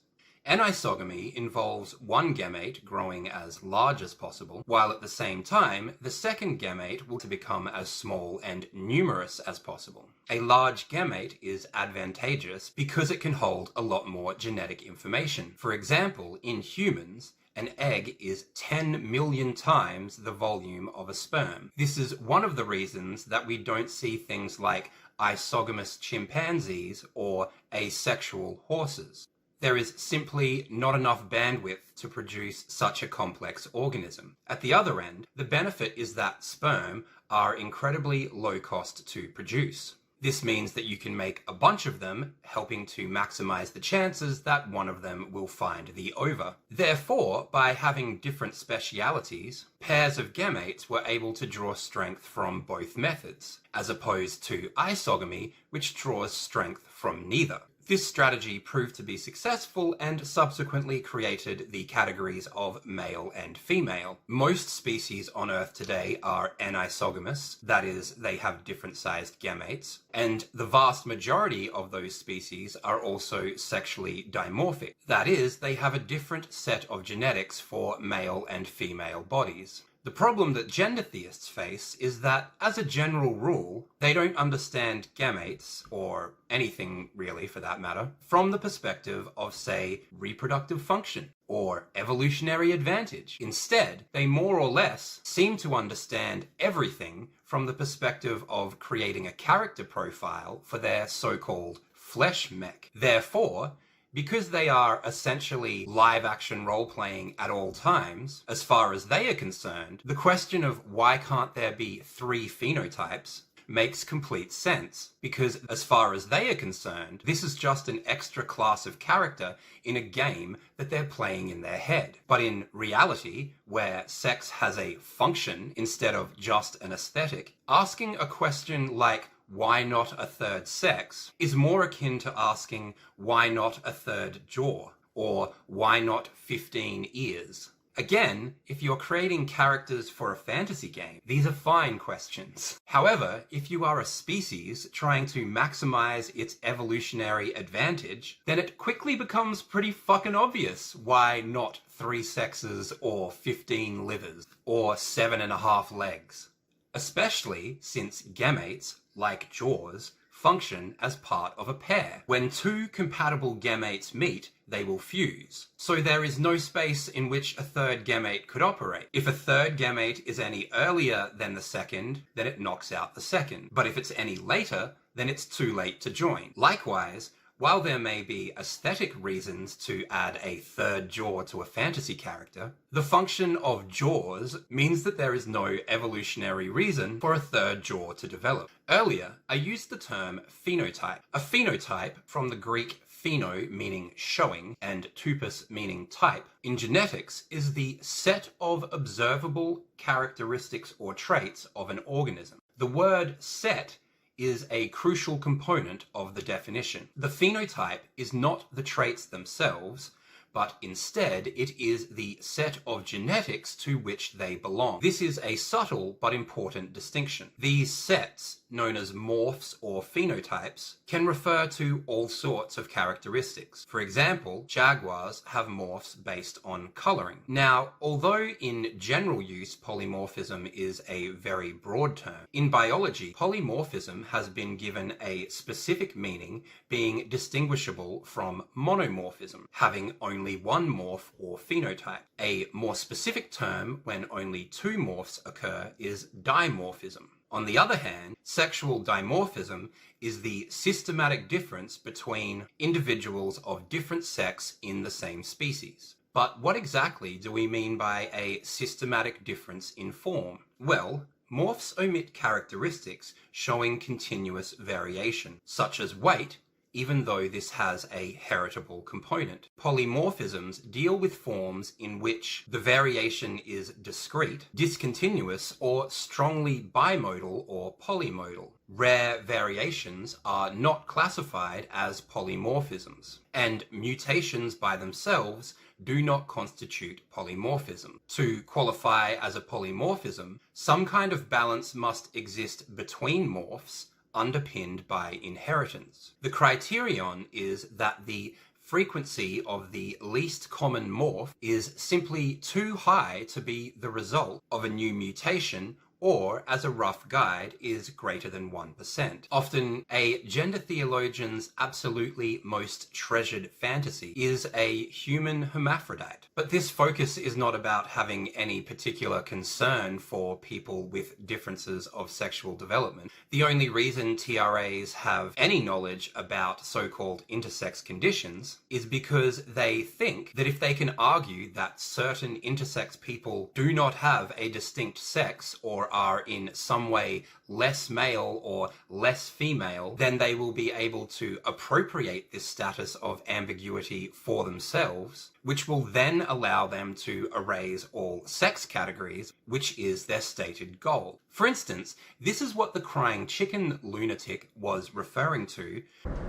A: Anisogamy involves one gamete growing as large as possible, while at the same time the second gamete will become as small and numerous as possible. A large gamete is advantageous because it can hold a lot more genetic information. For example, in humans, an egg is 10 million times the volume of a sperm. This is one of the reasons that we don't see things like isogamous chimpanzees or asexual horses. There is simply not enough bandwidth to produce such a complex organism. At the other end, the benefit is that sperm are incredibly low cost to produce. This means that you can make a bunch of them, helping to maximize the chances that one of them will find the ova. Therefore, by having different specialities, pairs of gametes were able to draw strength from both methods, as opposed to isogamy, which draws strength from neither. This strategy proved to be successful and subsequently created the categories of male and female. Most species on Earth today are anisogamous, that is, they have different sized gametes, and the vast majority of those species are also sexually dimorphic, that is, they have a different set of genetics for male and female bodies. The problem that gender theists face is that, as a general rule, they don't understand gametes, or anything really for that matter, from the perspective of, say, reproductive function or evolutionary advantage. Instead, they more or less seem to understand everything from the perspective of creating a character profile for their so-called flesh mech. Therefore, Because they are essentially live-action role-playing at all times, as far as they are concerned, the question of why can't there be 3 phenotypes makes complete sense, because as far as they are concerned, this is just an extra class of character in a game that they're playing in their head. But in reality, where sex has a function instead of just an aesthetic, asking a question like, why not a third sex, is more akin to asking, why not a third jaw, or why not 15 ears? Again, if you're creating characters for a fantasy game, these are fine questions. However, if you are a species trying to maximize its evolutionary advantage, then it quickly becomes pretty fucking obvious why not 3 sexes or 15 livers or 7.5 legs. Especially since gametes, like jaws, function as part of a pair. When 2 compatible gametes meet, they will fuse. So there is no space in which a third gamete could operate. If a third gamete is any earlier than the second, then it knocks out the second. But if it's any later, then it's too late to join. Likewise, while there may be aesthetic reasons to add a third jaw to a fantasy character, the function of jaws means that there is no evolutionary reason for a third jaw to develop. Earlier, I used the term phenotype. A phenotype, from the Greek pheno meaning showing and typus meaning type, in genetics is the set of observable characteristics or traits of an organism. The word set is a crucial component of the definition. The phenotype is not the traits themselves, but instead it is the set of genetics to which they belong. This is a subtle but important distinction. These sets, known as morphs or phenotypes, can refer to all sorts of characteristics. For example, jaguars have morphs based on coloring. Now, although in general use polymorphism is a very broad term, in biology, polymorphism has been given a specific meaning, being distinguishable from monomorphism, having only one morph or phenotype. A more specific term when only 2 morphs occur is dimorphism. On the other hand, sexual dimorphism is the systematic difference between individuals of different sex in the same species. But what exactly do we mean by a systematic difference in form? Well, morphs omit characteristics showing continuous variation, such as weight, even though this has a heritable component. Polymorphisms deal with forms in which the variation is discrete, discontinuous, or strongly bimodal or polymodal. Rare variations are not classified as polymorphisms, and mutations by themselves do not constitute polymorphism. To qualify as a polymorphism, some kind of balance must exist between morphs, underpinned by inheritance. The criterion is that the frequency of the least common morph is simply too high to be the result of a new mutation, or, as a rough guide, is greater than 1%. Often, a gender theologian's absolutely most treasured fantasy is a human hermaphrodite. But this focus is not about having any particular concern for people with differences of sexual development. The only reason TRAs have any knowledge about so-called intersex conditions is because they think that if they can argue that certain intersex people do not have a distinct sex or are in some way less male or less female, then they will be able to appropriate this status of ambiguity for themselves, which will then allow them to erase all sex categories, which is their stated goal. For instance, this is what the crying chicken lunatic was referring to.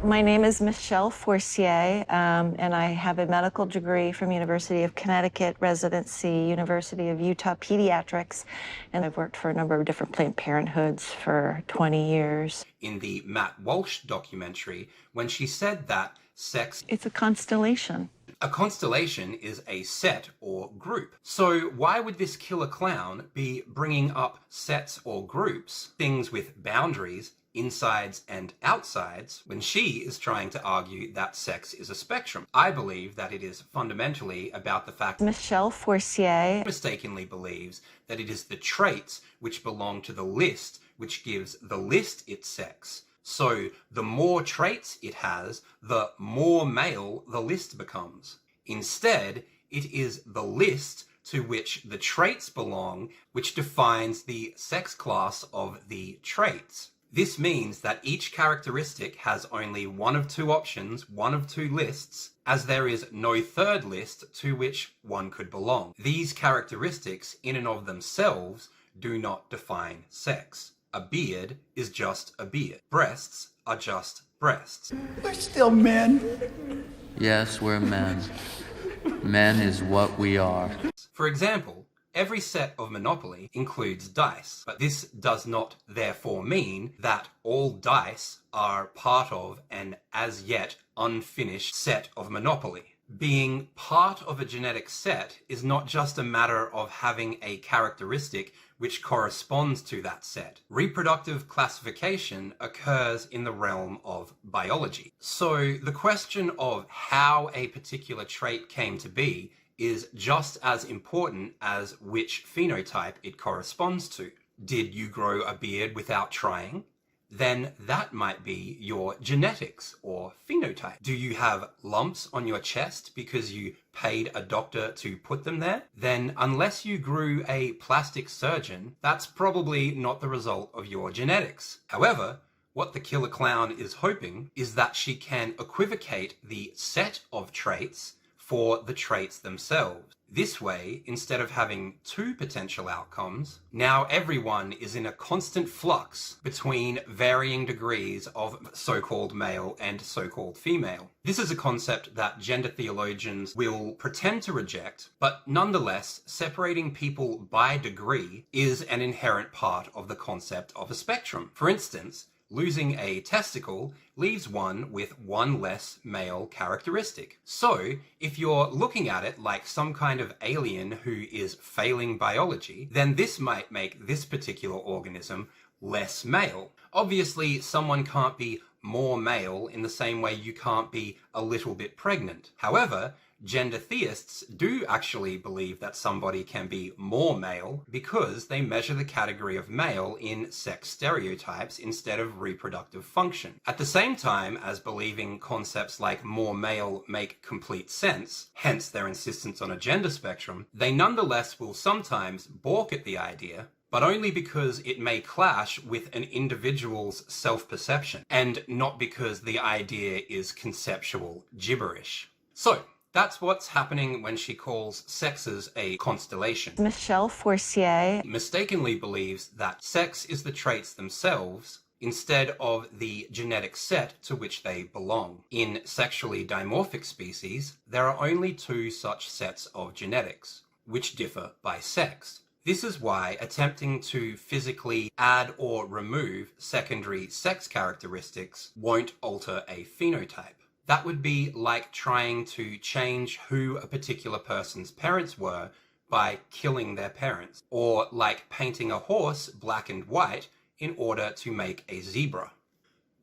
D: My name is Michelle Forcier, and I have a medical degree from University of Connecticut, residency, University of Utah Pediatrics, and I've worked for a number of different Planned Parenthoods for 20 years.
A: In the Matt Walsh documentary, when she said that sex...
D: It's a constellation.
A: A constellation is a set or group. So why would this killer clown be bringing up sets or groups, things with boundaries, insides and outsides, when she is trying to argue that sex is a spectrum? I believe that it is fundamentally about the fact
D: Michelle Forcier
A: mistakenly believes that it is the traits which belong to the list which gives the list its sex, So the more traits it has, the more male the list becomes. Instead, it is the list to which the traits belong which defines the sex class of the traits. This means that each characteristic has only one of two options, one of two lists, as there is no third list to which one could belong. These characteristics, in and of themselves, do not define sex. A beard is just a beard. Breasts are just breasts.
I: We're still men.
R: Yes, we're men. Men is what we are.
A: For example, every set of Monopoly includes dice, but this does not therefore mean that all dice are part of an as yet unfinished set of Monopoly. Being part of a genetic set is not just a matter of having a characteristic which corresponds to that set. Reproductive classification occurs in the realm of biology. So the question of how a particular trait came to be is just as important as which phenotype it corresponds to. Did you grow a beard without trying? Then that might be your genetics or phenotype. Do you have lumps on your chest because you paid a doctor to put them there? Then unless you grew a plastic surgeon, that's probably not the result of your genetics. However, what the killer clown is hoping is that she can equivocate the set of traits for the traits themselves. This way, instead of having two potential outcomes, now everyone is in a constant flux between varying degrees of so-called male and so-called female. This is a concept that gender theologians will pretend to reject, but nonetheless, separating people by degree is an inherent part of the concept of a spectrum. For instance, losing a testicle leaves one with one less male characteristic. So, if you're looking at it like some kind of alien who is failing biology, then this might make this particular organism less male. Obviously, someone can't be more male in the same way you can't be a little bit pregnant. However, gender theists do actually believe that somebody can be more male because they measure the category of male in sex stereotypes instead of reproductive function. At the same time as believing concepts like more male make complete sense, hence their insistence on a gender spectrum, they nonetheless will sometimes balk at the idea, but only because it may clash with an individual's self-perception, and not because the idea is conceptual gibberish. So, that's what's happening when she calls sexes a constellation.
D: Michelle Forcier
A: Mistakenly believes that sex is the traits themselves instead of the genetic set to which they belong. In sexually dimorphic species, there are only two such sets of genetics, which differ by sex. This is why attempting to physically add or remove secondary sex characteristics won't alter a phenotype. That would be like trying to change who a particular person's parents were by killing their parents, or like painting a horse black and white in order to make a zebra.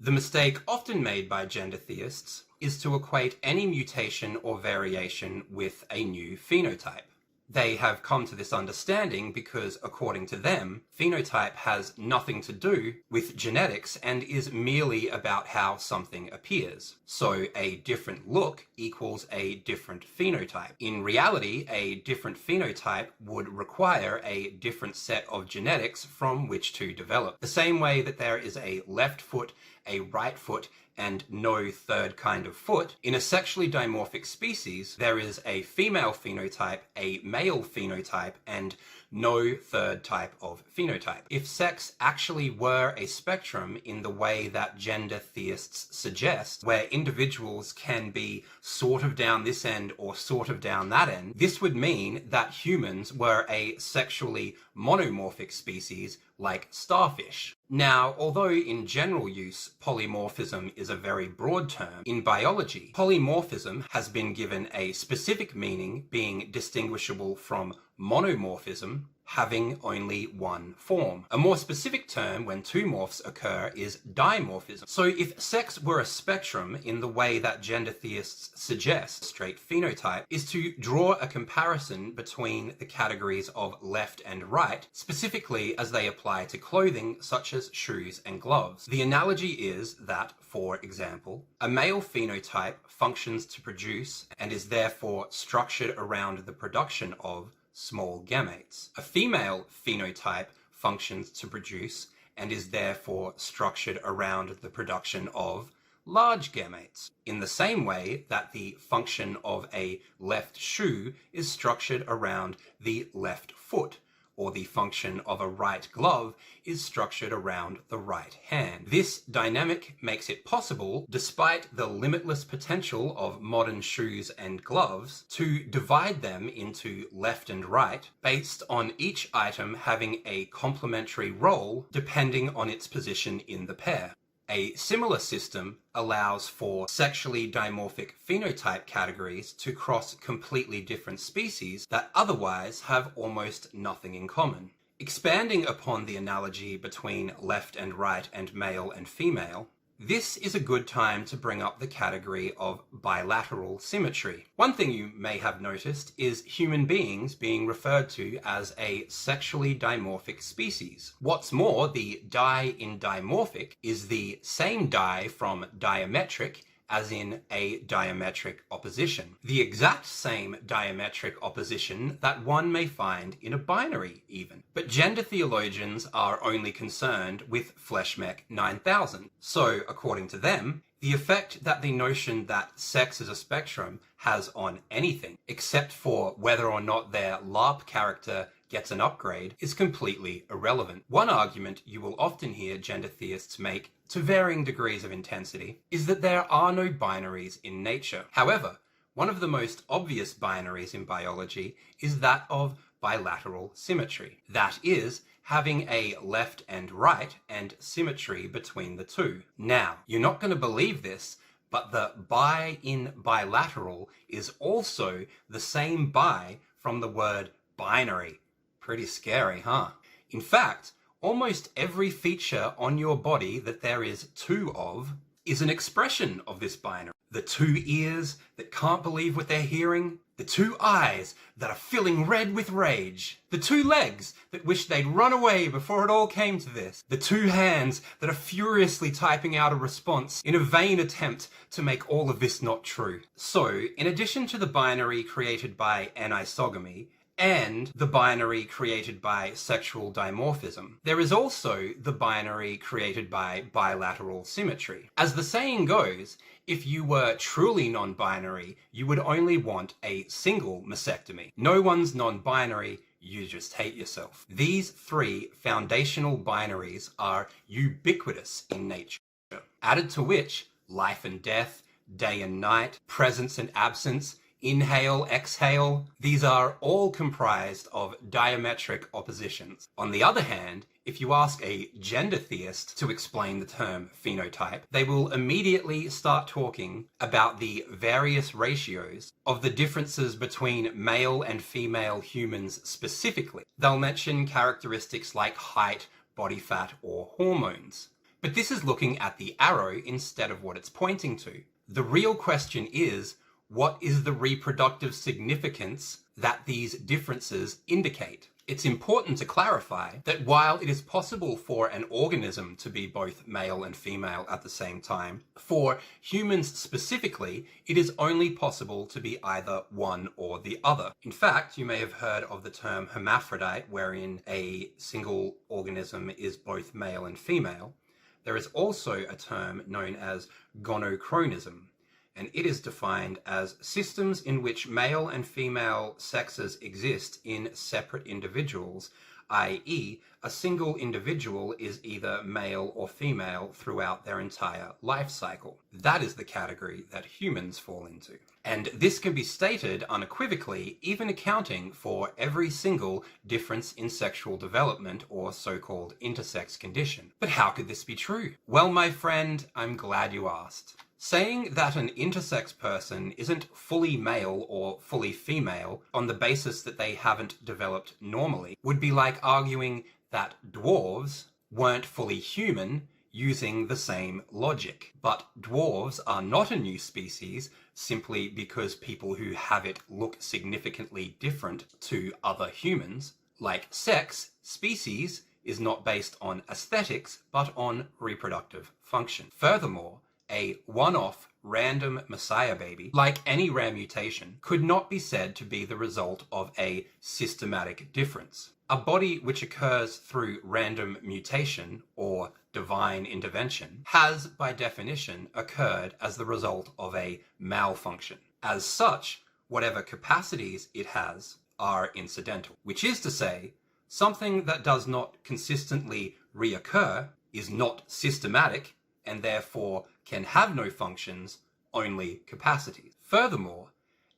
A: The mistake often made by gender theists is to equate any mutation or variation with a new phenotype. They have come to this understanding because, according to them, phenotype has nothing to do with genetics and is merely about how something appears. So a different look equals a different phenotype. In reality, a different phenotype would require a different set of genetics from which to develop. The same way that there is a left foot, a right foot, and no third kind of foot, in a sexually dimorphic species, there is a female phenotype, a male phenotype, and no third type of phenotype. If sex actually were a spectrum in the way that gender theists suggest, where individuals can be sort of down this end or sort of down that end, this would mean that humans were a sexually monomorphic species like starfish. Now, although in general use polymorphism is a very broad term, in biology, polymorphism has been given a specific meaning being distinguishable from monomorphism. having only one form. A more specific term when two morphs occur is dimorphism. So if sex were a spectrum in the way that gender theists suggest, straight phenotype is to draw a comparison between the categories of left and right, specifically as they apply to clothing such as shoes and gloves. The analogy is that, for example, a male phenotype functions to produce and is therefore structured around the production of small gametes. A female phenotype functions to produce and is therefore structured around the production of large gametes, in the same way that the function of a left shoe is structured around the left foot, or the function of a right glove is structured around the right hand. This dynamic makes it possible, despite the limitless potential of modern shoes and gloves, to divide them into left and right based on each item having a complementary role depending on its position in the pair. A similar system allows for sexually dimorphic phenotype categories to cross completely different species that otherwise have almost nothing in common. Expanding upon the analogy between left and right and male and female, this is a good time to bring up the category of bilateral symmetry. One thing you may have noticed is human beings being referred to as a sexually dimorphic species. What's more, the di in dimorphic is the same di from diametric, as in a diametric opposition. The exact same diametric opposition that one may find in a binary, even. But gender theologians are only concerned with Fleshmech 9000. So, according to them, the effect that the notion that sex is a spectrum has on anything, except for whether or not their LARP character gets an upgrade, is completely irrelevant. One argument you will often hear gender theists make, to varying degrees of intensity, is that there are no binaries in nature. However, one of the most obvious binaries in biology is that of bilateral symmetry. That is, having a left and right and symmetry between the two. Now, you're not going to believe this, but the bi in bilateral is also the same bi from the word binary. Pretty scary, huh? In fact, almost every feature on your body that there is two of is an expression of this binary. The two ears that can't believe what they're hearing, the two eyes that are filling red with rage, the two legs that wish they'd run away before it all came to this, the two hands that are furiously typing out a response in a vain attempt to make all of this not true. So, in addition to the binary created by anisogamy, and the binary created by sexual dimorphism, there is also the binary created by bilateral symmetry. As the saying goes, if you were truly non-binary, you would only want a single mastectomy. No one's non-binary, you just hate yourself. These three foundational binaries are ubiquitous in nature, added to which life and death, day and night, presence and absence, inhale, exhale, these are all comprised of diametric oppositions. On the other hand, if you ask a gender theist to explain the term phenotype, they will immediately start talking about the various ratios of the differences between male and female humans specifically. They'll mention characteristics like height, body fat, or hormones. But this is looking at the arrow instead of what it's pointing to. The real question is, what is the reproductive significance that these differences indicate? It's important to clarify that while it is possible for an organism to be both male and female at the same time, for humans specifically, it is only possible to be either one or the other. In fact, you may have heard of the term hermaphrodite, wherein a single organism is both male and female. There is also a term known as gonochronism, and it is defined as systems in which male and female sexes exist in separate individuals, i.e., a single individual is either male or female throughout their entire life cycle. That is the category that humans fall into. And this can be stated unequivocally, even accounting for every single difference in sexual development or so-called intersex condition. But how could this be true? Well, my friend, I'm glad you asked. Saying that an intersex person isn't fully male or fully female on the basis that they haven't developed normally would be like arguing that dwarves weren't fully human using the same logic. But dwarves are not a new species simply because people who have it look significantly different to other humans. Like sex, species is not based on aesthetics, but on reproductive function. Furthermore, a one-off random messiah baby, like any rare mutation, could not be said to be the result of a systematic difference. A body which occurs through random mutation or divine intervention has, by definition, occurred as the result of a malfunction. As such, whatever capacities it has are incidental, which is to say, something that does not consistently reoccur is not systematic and therefore can have no functions, only capacities. Furthermore,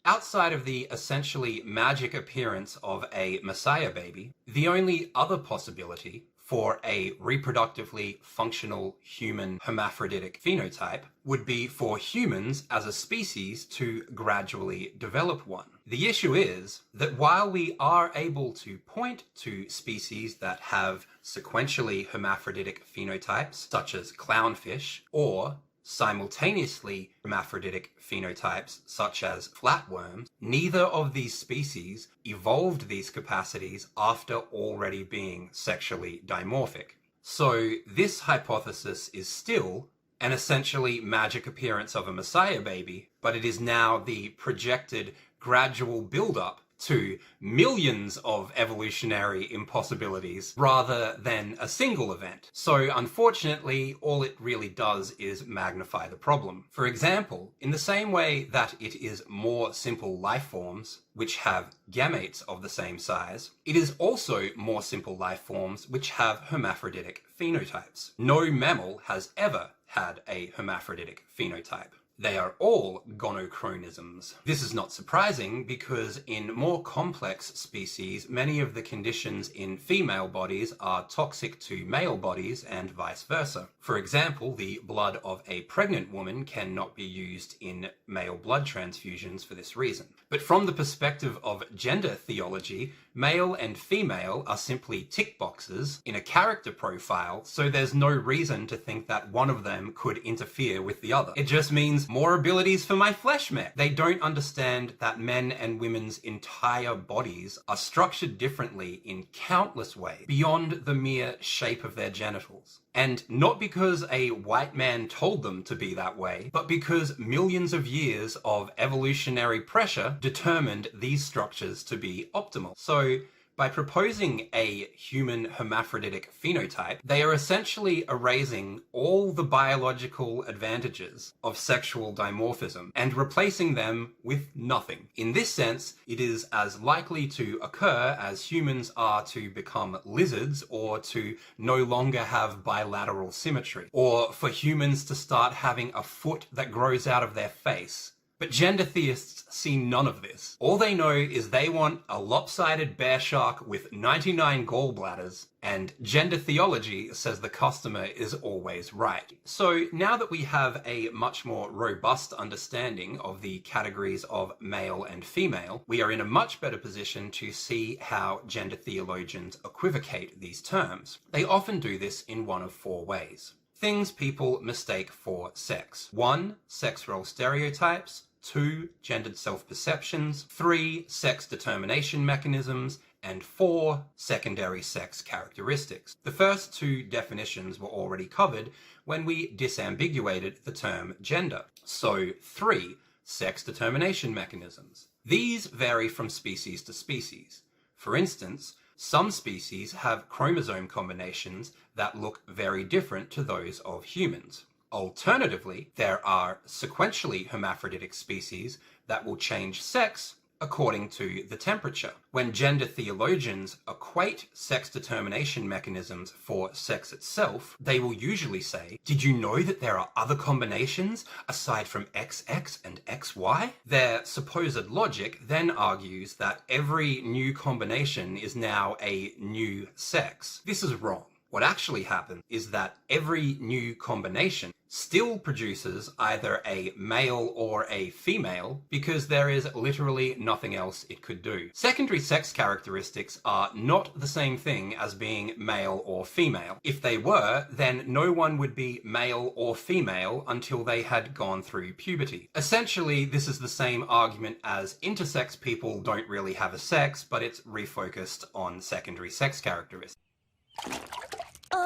A: outside of the essentially magic appearance of a messiah baby, the only other possibility for a reproductively functional human hermaphroditic phenotype would be for humans as a species to gradually develop one. The issue is that while we are able to point to species that have sequentially hermaphroditic phenotypes, such as clownfish, or simultaneously hermaphroditic phenotypes such as flatworms, neither of these species evolved these capacities after already being sexually dimorphic. So this hypothesis is still an essentially magic appearance of a messiah baby, but it is now the projected gradual build-up to millions of evolutionary impossibilities rather than a single event. So unfortunately, all it really does is magnify the problem. For example, in the same way that it is more simple life forms which have gametes of the same size, it is also more simple life forms which have hermaphroditic phenotypes. No mammal has ever had a hermaphroditic phenotype. They are all gonochronisms. This is not surprising because in more complex species, many of the conditions in female bodies are toxic to male bodies and vice versa. For example, the blood of a pregnant woman cannot be used in male blood transfusions for this reason. But from the perspective of gender theology, male and female are simply tick boxes in a character profile, so there's no reason to think that one of them could interfere with the other. It just means more abilities for my flesh mech. They don't understand that men and women's entire bodies are structured differently in countless ways beyond the mere shape of their genitals. And not because a white man told them to be that way, but because millions of years of evolutionary pressure determined these structures to be optimal. So, by proposing a human hermaphroditic phenotype, they are essentially erasing all the biological advantages of sexual dimorphism and replacing them with nothing. In this sense, it is as likely to occur as humans are to become lizards or to no longer have bilateral symmetry, or for humans to start having a foot that grows out of their face. But gender theists see none of this. All they know is they want a lopsided bear shark with 99 gallbladders, and gender theology says the customer is always right. So now that we have a much more robust understanding of the categories of male and female, we are in a much better position to see how gender theologians equivocate these terms. They often do this in one of four ways. Things people mistake for sex. 1. Sex role stereotypes. 2. Gendered self-perceptions. 3. Sex determination mechanisms. And 4. Secondary sex characteristics. The first two definitions were already covered when we disambiguated the term gender. So 3. Sex determination mechanisms. These vary from species to species. For instance, some species have chromosome combinations that look very different to those of humans. Alternatively, there are sequentially hermaphroditic species that will change sex according to the temperature. When gender theologians equate sex determination mechanisms for sex itself, they will usually say, "Did you know that there are other combinations aside from XX and XY?" Their supposed logic then argues that every new combination is now a new sex. This is wrong. What actually happens is that every new combination still produces either a male or a female because there is literally nothing else it could do. Secondary sex characteristics are not the same thing as being male or female. If they were, then no one would be male or female until they had gone through puberty. Essentially, this is the same argument as intersex people don't really have a sex, but it's refocused on secondary sex characteristics.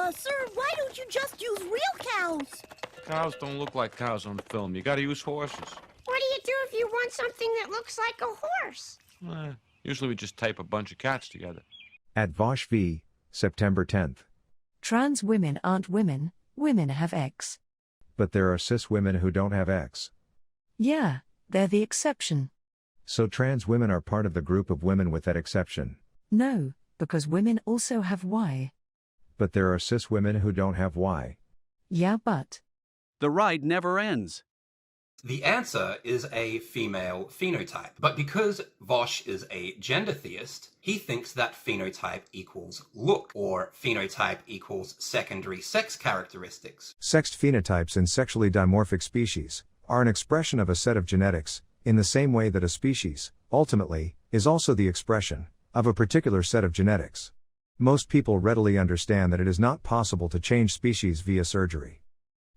Q: Sir, why don't you just use real cows?
I: Cows don't look like cows on film. You gotta use horses.
Q: What do you do if you want something that looks like a horse?
I: Usually we just tape a bunch of cats together.
E: At Vosh v. September 10th.
J: Trans women aren't women. Women have X.
E: But there are cis women who don't have X.
J: Yeah, they're the exception.
E: So trans women are part of the group of women with that exception.
J: No, because women also have Y.
E: But there are cis women who don't have Y.
J: Yeah, but.
K: The ride never ends.
A: The answer is a female phenotype, but because Vosh is a gender theist, he thinks that phenotype equals look, or phenotype equals secondary sex characteristics.
E: Sexed phenotypes in sexually dimorphic species are an expression of a set of genetics, in the same way that a species, ultimately, is also the expression of a particular set of genetics. Most people readily understand that it is not possible to change species via surgery.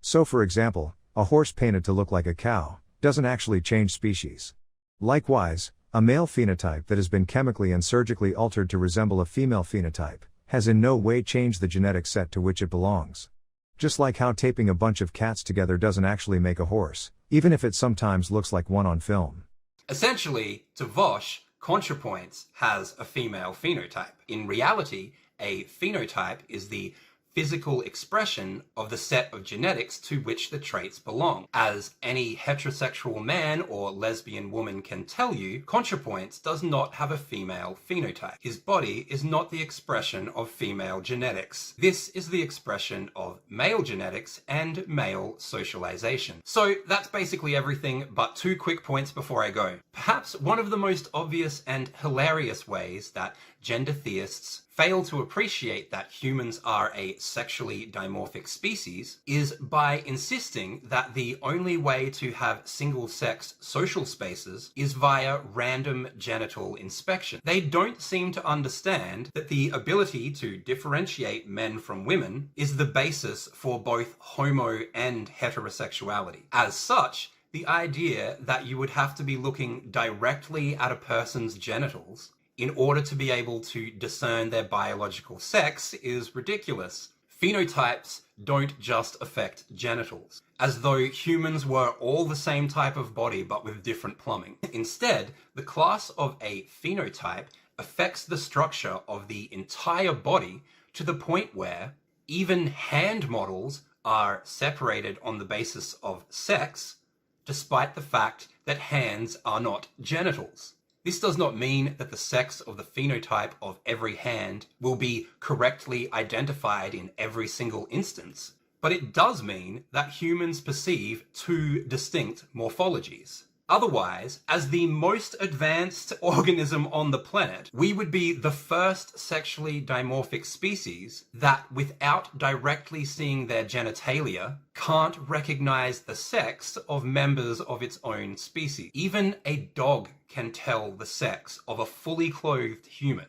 E: So for example, a horse painted to look like a cow doesn't actually change species. Likewise, a male phenotype that has been chemically and surgically altered to resemble a female phenotype has in no way changed the genetic set to which it belongs. Just like how taping a bunch of cats together doesn't actually make a horse, even if it sometimes looks like one on film.
A: Essentially, to Vosh, ContraPoints has a female phenotype. In reality, a phenotype is the physical expression of the set of genetics to which the traits belong. As any heterosexual man or lesbian woman can tell you, ContraPoints does not have a female phenotype. His body is not the expression of female genetics. This is the expression of male genetics and male socialization. So that's basically everything, but 2 quick points before I go. Perhaps one of the most obvious and hilarious ways that gender theists fail to appreciate that humans are a sexually dimorphic species is by insisting that the only way to have single-sex social spaces is via random genital inspection. They don't seem to understand that the ability to differentiate men from women is the basis for both homo and heterosexuality. As such, the idea that you would have to be looking directly at a person's genitals in order to be able to discern their biological sex is ridiculous. Phenotypes don't just affect genitals, as though humans were all the same type of body but with different plumbing. Instead, the class of a phenotype affects the structure of the entire body to the point where even hand models are separated on the basis of sex, despite the fact that hands are not genitals. This does not mean that the sex of the phenotype of every hand will be correctly identified in every single instance, but it does mean that humans perceive 2 distinct morphologies. Otherwise, as the most advanced organism on the planet, we would be the first sexually dimorphic species that, without directly seeing their genitalia, can't recognize the sex of members of its own species. Even a dog can tell the sex of a fully clothed human.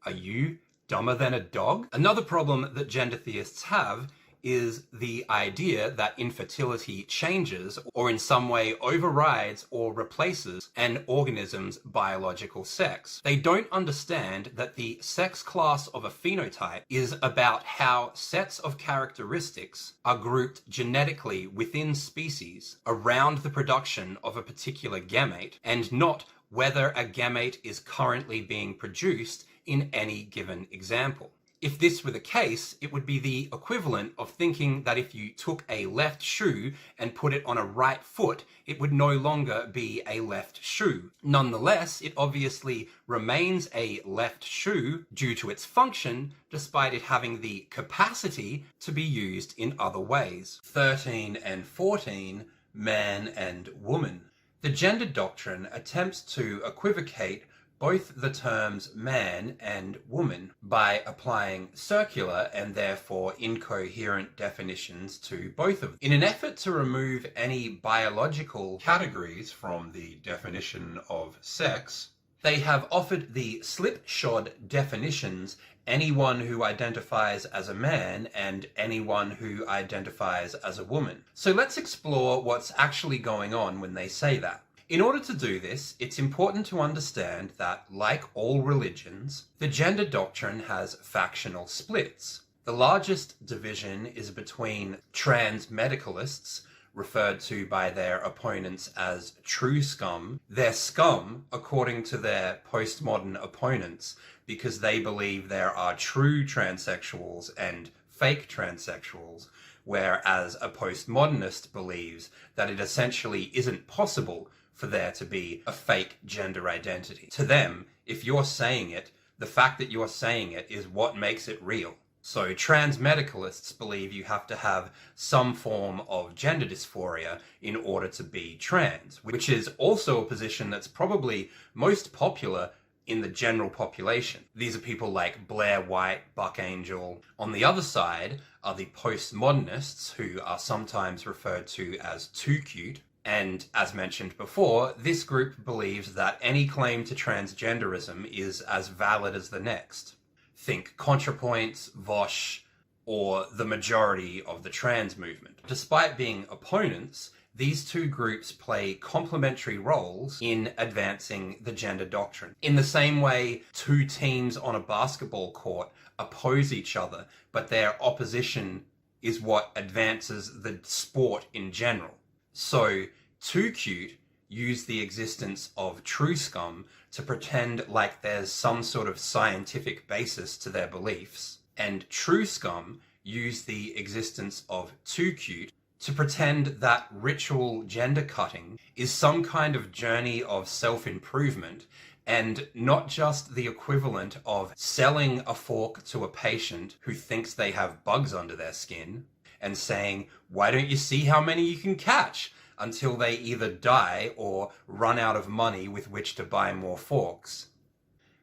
A: Are you dumber than a dog? Another problem that gender theists have is the idea that infertility changes or in some way overrides or replaces an organism's biological sex. They don't understand that the sex class of a phenotype is about how sets of characteristics are grouped genetically within species around the production of a particular gamete, and not whether a gamete is currently being produced in any given example. If this were the case, it would be the equivalent of thinking that if you took a left shoe and put it on a right foot, it would no longer be a left shoe. Nonetheless, it obviously remains a left shoe due to its function, despite it having the capacity to be used in other ways. 13 and 14, man and woman. The gender doctrine attempts to equivocate both the terms man and woman by applying circular and therefore incoherent definitions to both of them. In an effort to remove any biological categories from the definition of sex, they have offered the slipshod definitions anyone who identifies as a man and anyone who identifies as a woman. So let's explore what's actually going on when they say that. In order to do this, it's important to understand that, like all religions, the gender doctrine has factional splits. The largest division is between trans medicalists, referred to by their opponents as true scum. They're scum, according to their postmodern opponents, because they believe there are true transsexuals and fake transsexuals, whereas a postmodernist believes that it essentially isn't possible for there to be a fake gender identity. To them, if you're saying it, the fact that you're saying it is what makes it real. So trans medicalists believe you have to have some form of gender dysphoria in order to be trans, which is also a position that's probably most popular in the general population. These are people like Blair White, Buck Angel. On the other side are the postmodernists, who are sometimes referred to as too cute. And as mentioned before, this group believes that any claim to transgenderism is as valid as the next. Think ContraPoints, Vosh, or the majority of the trans movement. Despite being opponents, these two groups play complementary roles in advancing the gender doctrine. In the same way two teams on a basketball court oppose each other, but their opposition is what advances the sport in general. So, Too Cute use the existence of true scum to pretend like there's some sort of scientific basis to their beliefs, and true scum use the existence of Too Cute to pretend that ritual gender cutting is some kind of journey of self-improvement and not just the equivalent of selling a fork to a patient who thinks they have bugs under their skin and saying, "Why don't you see how many you can catch?" until they either die or run out of money with which to buy more forks.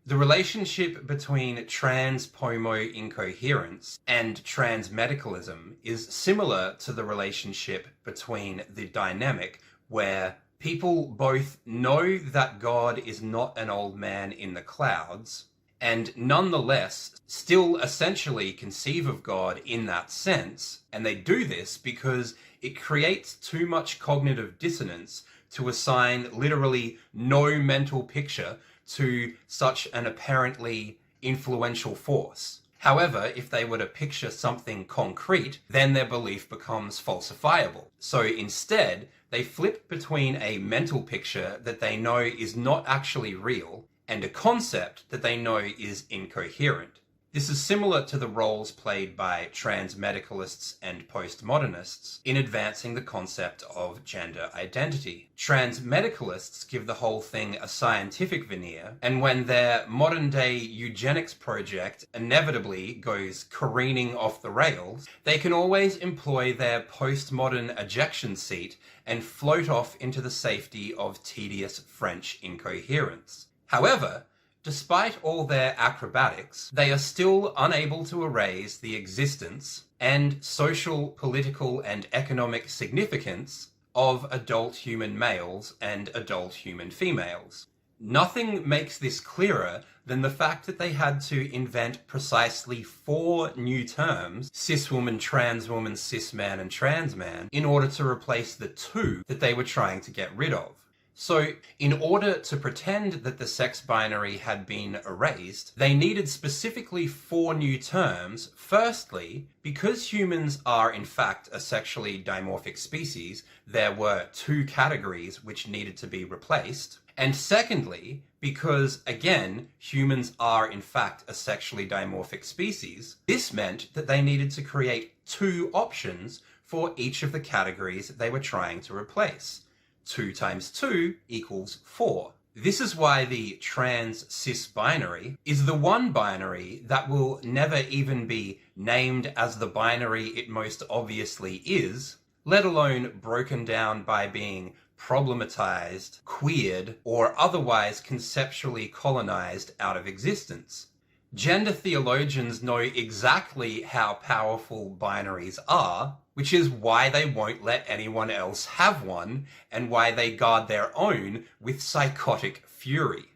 A: The relationship between trans pomo incoherence and trans medicalism is similar to the relationship between the dynamic where people both know that God is not an old man in the clouds and nonetheless still essentially conceive of God in that sense, and they do this because it creates too much cognitive dissonance to assign literally no mental picture to such an apparently influential force. However, if they were to picture something concrete, then their belief becomes falsifiable. So instead, they flip between a mental picture that they know is not actually real and a concept that they know is incoherent. This is similar to the roles played by trans medicalists and postmodernists in advancing the concept of gender identity. Trans medicalists give the whole thing a scientific veneer, and when their modern-day eugenics project inevitably goes careening off the rails, they can always employ their postmodern ejection seat and float off into the safety of tedious French incoherence. However, despite all their acrobatics, they are still unable to erase the existence and social, political, and economic significance of adult human males and adult human females. Nothing makes this clearer than the fact that they had to invent precisely 4 new terms, cis woman, trans woman, cis man, and trans man, in order to replace the 2 that they were trying to get rid of. So, in order to pretend that the sex binary had been erased, they needed specifically 4 new terms. Firstly, because humans are in fact a sexually dimorphic species, there were 2 categories which needed to be replaced. And secondly, because, again, humans are in fact a sexually dimorphic species, this meant that they needed to create 2 options for each of the categories they were trying to replace. 2 times 2 equals 4. This is why the trans-cis binary is the one binary that will never even be named as the binary it most obviously is, let alone broken down by being problematized, queered, or otherwise conceptually colonized out of existence. Gender theologians know exactly how powerful binaries are, which is why they won't let anyone else have one, and why they guard their own with psychotic fury.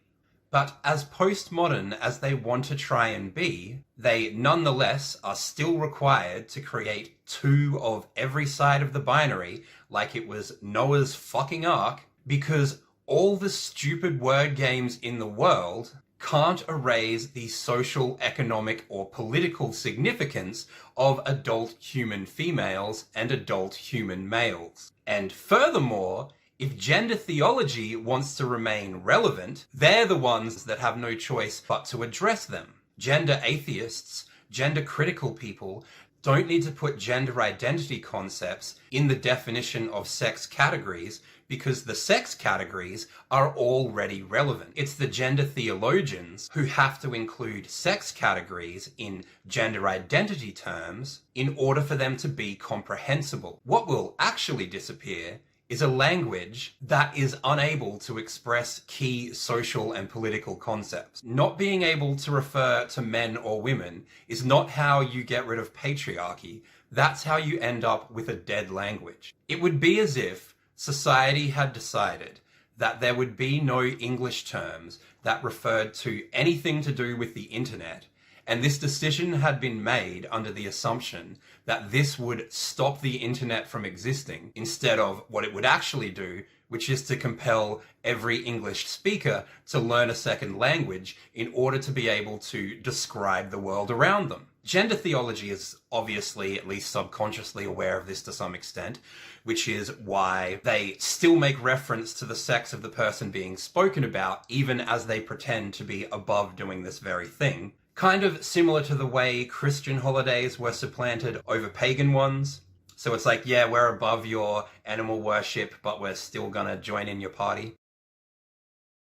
A: But as postmodern as they want to try and be, they nonetheless are still required to create two of every side of the binary like it was Noah's fucking Ark, because all the stupid word games in the world can't erase the social, economic, or political significance of adult human females and adult human males. And furthermore, if gender theology wants to remain relevant, they're the ones that have no choice but to address them. Gender atheists, gender critical people, don't need to put gender identity concepts in the definition of sex categories because the sex categories are already relevant. It's the gender theologians who have to include sex categories in gender identity terms in order for them to be comprehensible. What will actually disappear is a language that is unable to express key social and political concepts. Not being able to refer to men or women is not how you get rid of patriarchy. That's how you end up with a dead language. It would be as if society had decided that there would be no English terms that referred to anything to do with the internet, and this decision had been made under the assumption that this would stop the internet from existing, instead of what it would actually do, which is to compel every English speaker to learn a second language in order to be able to describe the world around them. Gender theology is obviously, at least subconsciously, aware of this to some extent, which is why they still make reference to the sex of the person being spoken about, even as they pretend to be above doing this very thing. Kind of similar to the way Christian holidays were supplanted over pagan ones. So it's like, yeah, we're above your animal worship, but we're still gonna join in your party.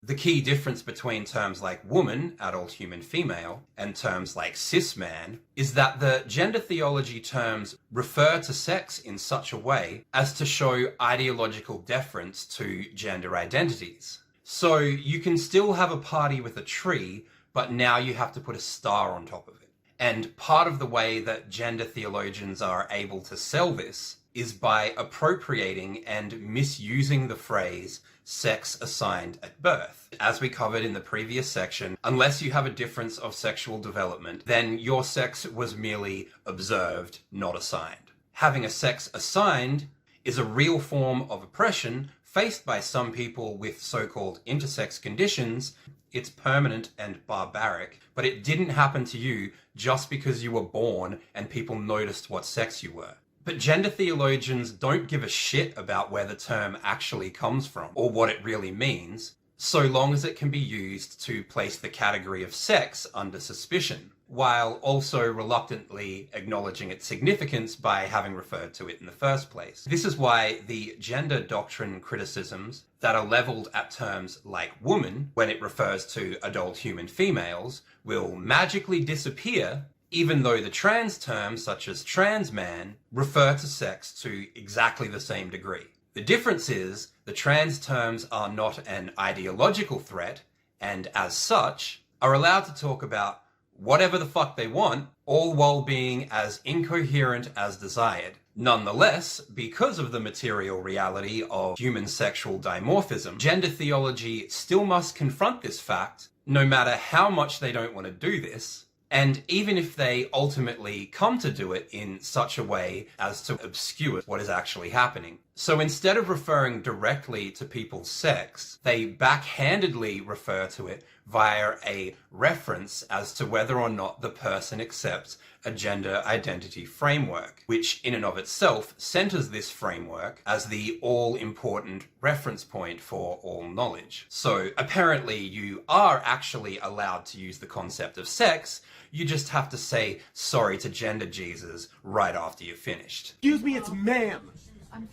A: The key difference between terms like woman, adult human female, and terms like cis man is that the gender theology terms refer to sex in such a way as to show ideological deference to gender identities. So you can still have a party with a tree, but now you have to put a star on top of it. And part of the way that gender theologians are able to sell this is by appropriating and misusing the phrase sex assigned at birth. As we covered in the previous section, unless you have a difference of sexual development, then your sex was merely observed, not assigned. Having a sex assigned is a real form of oppression faced by some people with so-called intersex conditions. It's permanent and barbaric, but it didn't happen to you just because you were born and people noticed what sex you were. But gender theologians don't give a shit about where the term actually comes from or what it really means, so long as it can be used to place the category of sex under suspicion, while also reluctantly acknowledging its significance by having referred to it in the first place. This is why the gender doctrine criticisms that are leveled at terms like woman, when it refers to adult human females, will magically disappear, even though the trans terms, such as trans man, refer to sex to exactly the same degree. The difference is the trans terms are not an ideological threat, and as such, are allowed to talk about whatever the fuck they want, all while being as incoherent as desired. Nonetheless, because of the material reality of human sexual dimorphism, gender theology still must confront this fact, no matter how much they don't want to do this, and even if they ultimately come to do it in such a way as to obscure what is actually happening. So instead of referring directly to people's sex, they backhandedly refer to it via a reference as to whether or not the person accepts a gender identity framework, which in and of itself centers this framework as the all-important reference point for all knowledge. So apparently you are actually allowed to use the concept of sex, you just have to say sorry to gender Jesus right after you're finished.
H: Excuse me, it's ma'am.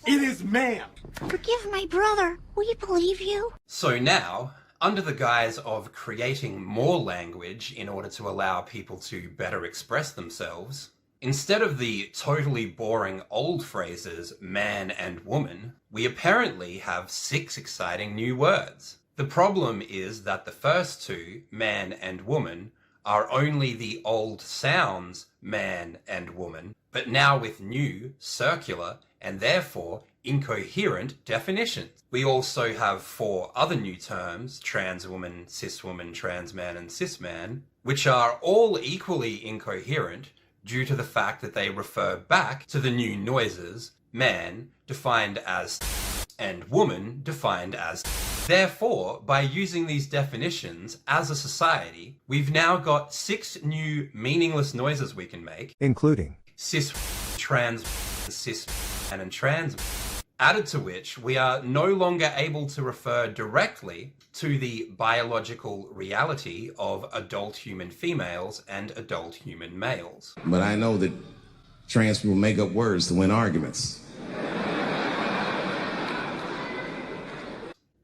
H: It is ma'am.
Q: Forgive my brother. We believe you.
A: So now, under the guise of creating more language in order to allow people to better express themselves, Instead of the totally boring old phrases man and woman, we apparently have 6 exciting new words. The problem is that the first 2, man and woman, are only the old sounds man and woman, but now with new, circular, and therefore incoherent definitions. We also have 4 other new terms, trans woman, cis woman, trans man, and cis man, which are all equally incoherent due to the fact that they refer back to the new noises, man defined as and woman defined as. Therefore, by using these definitions as a society, we've now got 6 new meaningless noises we can make,
E: including
A: cis, trans, cis, and trans, added to which we are no longer able to refer directly to the biological reality of adult human females and adult human males.
L: But I know that trans people make up words to win arguments.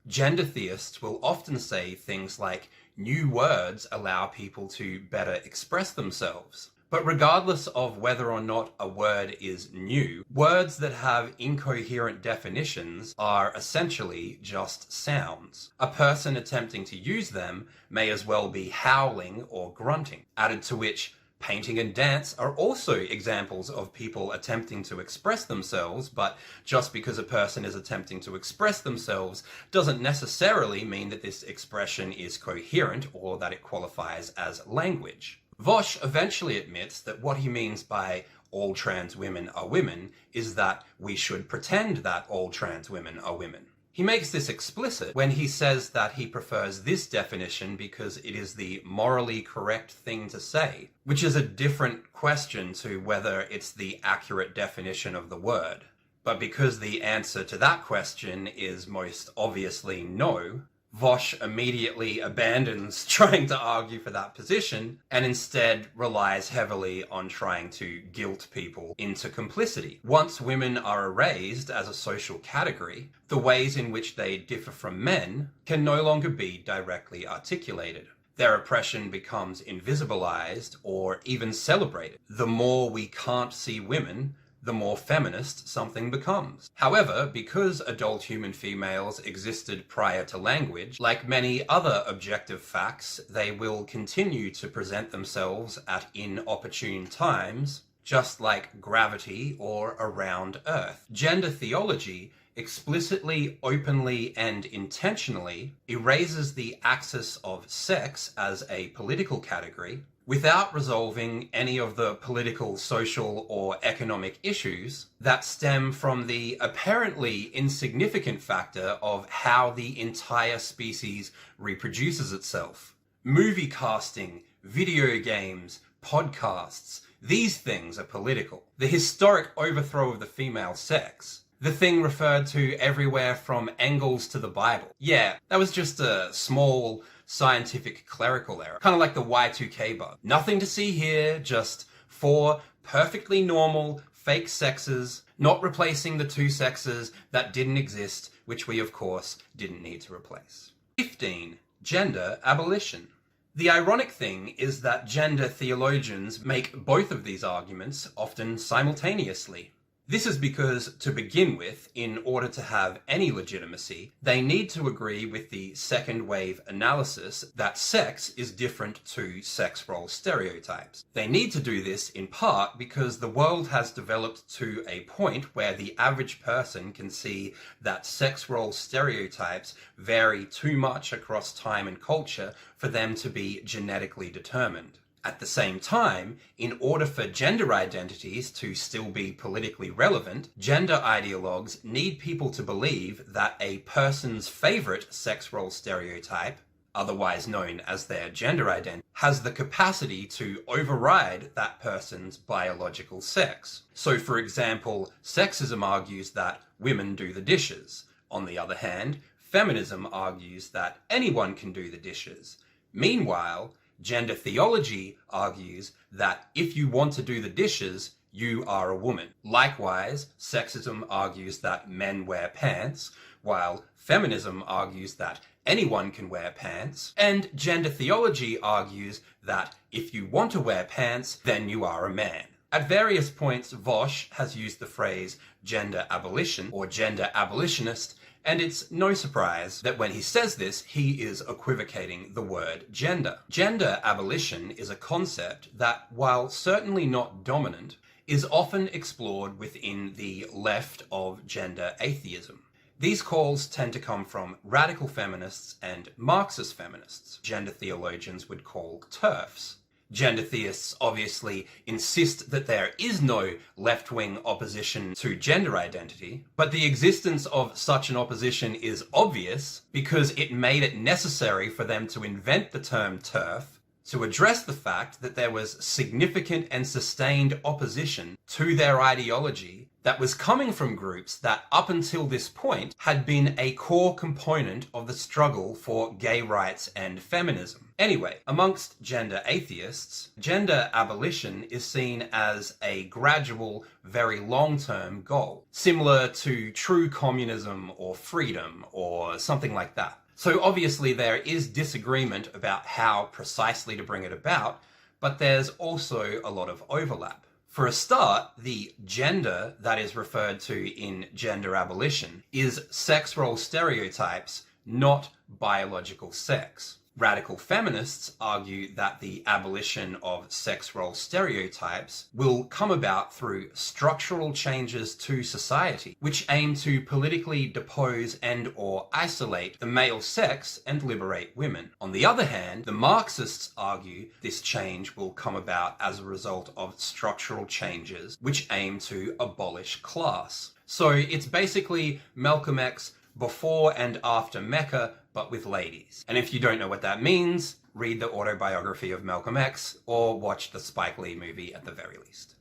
A: Gender theists will often say things like, new words allow people to better express themselves. But regardless of whether or not a word is new, words that have incoherent definitions are essentially just sounds. A person attempting to use them may as well be howling or grunting, added to which painting and dance are also examples of people attempting to express themselves, but just because a person is attempting to express themselves doesn't necessarily mean that this expression is coherent or that it qualifies as language. Vosh eventually admits that what he means by all trans women are women is that we should pretend that all trans women are women. He makes this explicit when he says that he prefers this definition because it is the morally correct thing to say, which is a different question to whether it's the accurate definition of the word. But because the answer to that question is most obviously no, Vosh immediately abandons trying to argue for that position and instead relies heavily on trying to guilt people into complicity. Once women are erased as a social category, the ways in which they differ from men can no longer be directly articulated. Their oppression becomes invisibilized or even celebrated. The more we can't see women, the more feminist something becomes. However, because adult human females existed prior to language, like many other objective facts, they will continue to present themselves at inopportune times, just like gravity or around Earth. Gender theology explicitly, openly, and intentionally erases the axis of sex as a political category without resolving any of the political, social, or economic issues that stem from the apparently insignificant factor of how the entire species reproduces itself. Movie casting, video games, podcasts, these things are political. The historic overthrow of the female sex, the thing referred to everywhere from Engels to the Bible. Yeah, that was just a small scientific clerical error, kind of like the Y2K bug. Nothing to see here, just 4 perfectly normal fake sexes, not replacing the 2 sexes that didn't exist, which we of course didn't need to replace. 15. Gender abolition. The ironic thing is that gender theologians make both of these arguments often simultaneously. This is because, to begin with, in order to have any legitimacy, they need to agree with the second wave analysis that sex is different to sex role stereotypes. They need to do this in part because the world has developed to a point where the average person can see that sex role stereotypes vary too much across time and culture for them to be genetically determined. At the same time, in order for gender identities to still be politically relevant, gender ideologues need people to believe that a person's favorite sex role stereotype, otherwise known as their gender identity, has the capacity to override that person's biological sex. So, for example, sexism argues that women do the dishes. On the other hand, feminism argues that anyone can do the dishes. Meanwhile, gender theology argues that if you want to do the dishes, you are a woman. Likewise, sexism argues that men wear pants, while feminism argues that anyone can wear pants, and gender theology argues that if you want to wear pants, then you are a man. At various points, Vosh has used the phrase gender abolition or gender abolitionist, and it's no surprise that when he says this, he is equivocating the word gender. Gender abolition is a concept that, while certainly not dominant, is often explored within the left of gender atheism. These calls tend to come from radical feminists and Marxist feminists, gender theologians would call TERFs. Gender theists obviously insist that there is no left-wing opposition to gender identity, but the existence of such an opposition is obvious because it made it necessary for them to invent the term TERF to address the fact that there was significant and sustained opposition to their ideology that was coming from groups that up until this point had been a core component of the struggle for gay rights and feminism. Anyway, amongst gender atheists, gender abolition is seen as a gradual, very long-term goal, similar to true communism or freedom or something like that. So obviously there is disagreement about how precisely to bring it about, but there's also a lot of overlap. For a start, the gender that is referred to in gender abolition is sex role stereotypes, not biological sex. Radical feminists argue that the abolition of sex role stereotypes will come about through structural changes to society, which aim to politically depose and/or isolate the male sex and liberate women. On the other hand, the Marxists argue this change will come about as a result of structural changes which aim to abolish class. So it's basically Malcolm X before and after Mecca, but with ladies. And if you don't know what that means, read the autobiography of Malcolm X or watch the Spike Lee movie at the very least.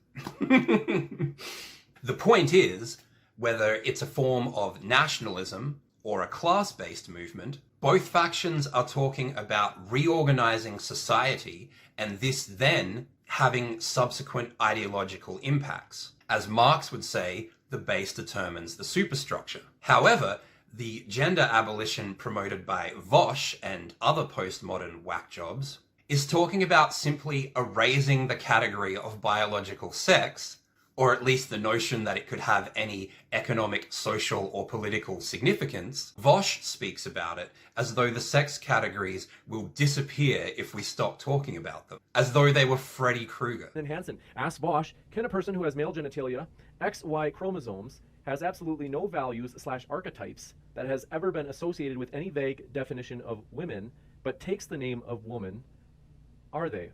A: The point is, whether it's a form of nationalism or a class-based movement, both factions are talking about reorganizing society and this then having subsequent ideological impacts. As Marx would say, the base determines the superstructure. However, the gender abolition promoted by Vosh and other postmodern whack jobs is talking about simply erasing the category of biological sex, or at least the notion that it could have any economic, social, or political significance. Vosh speaks about it as though the sex categories will disappear if we stop talking about them, as though they were Freddy Krueger.
M: And Hansen asked Vosh, can a person who has male genitalia, XY chromosomes, has absolutely no values/archetypes that has ever been associated with any vague definition of women, but takes the name of woman, are they?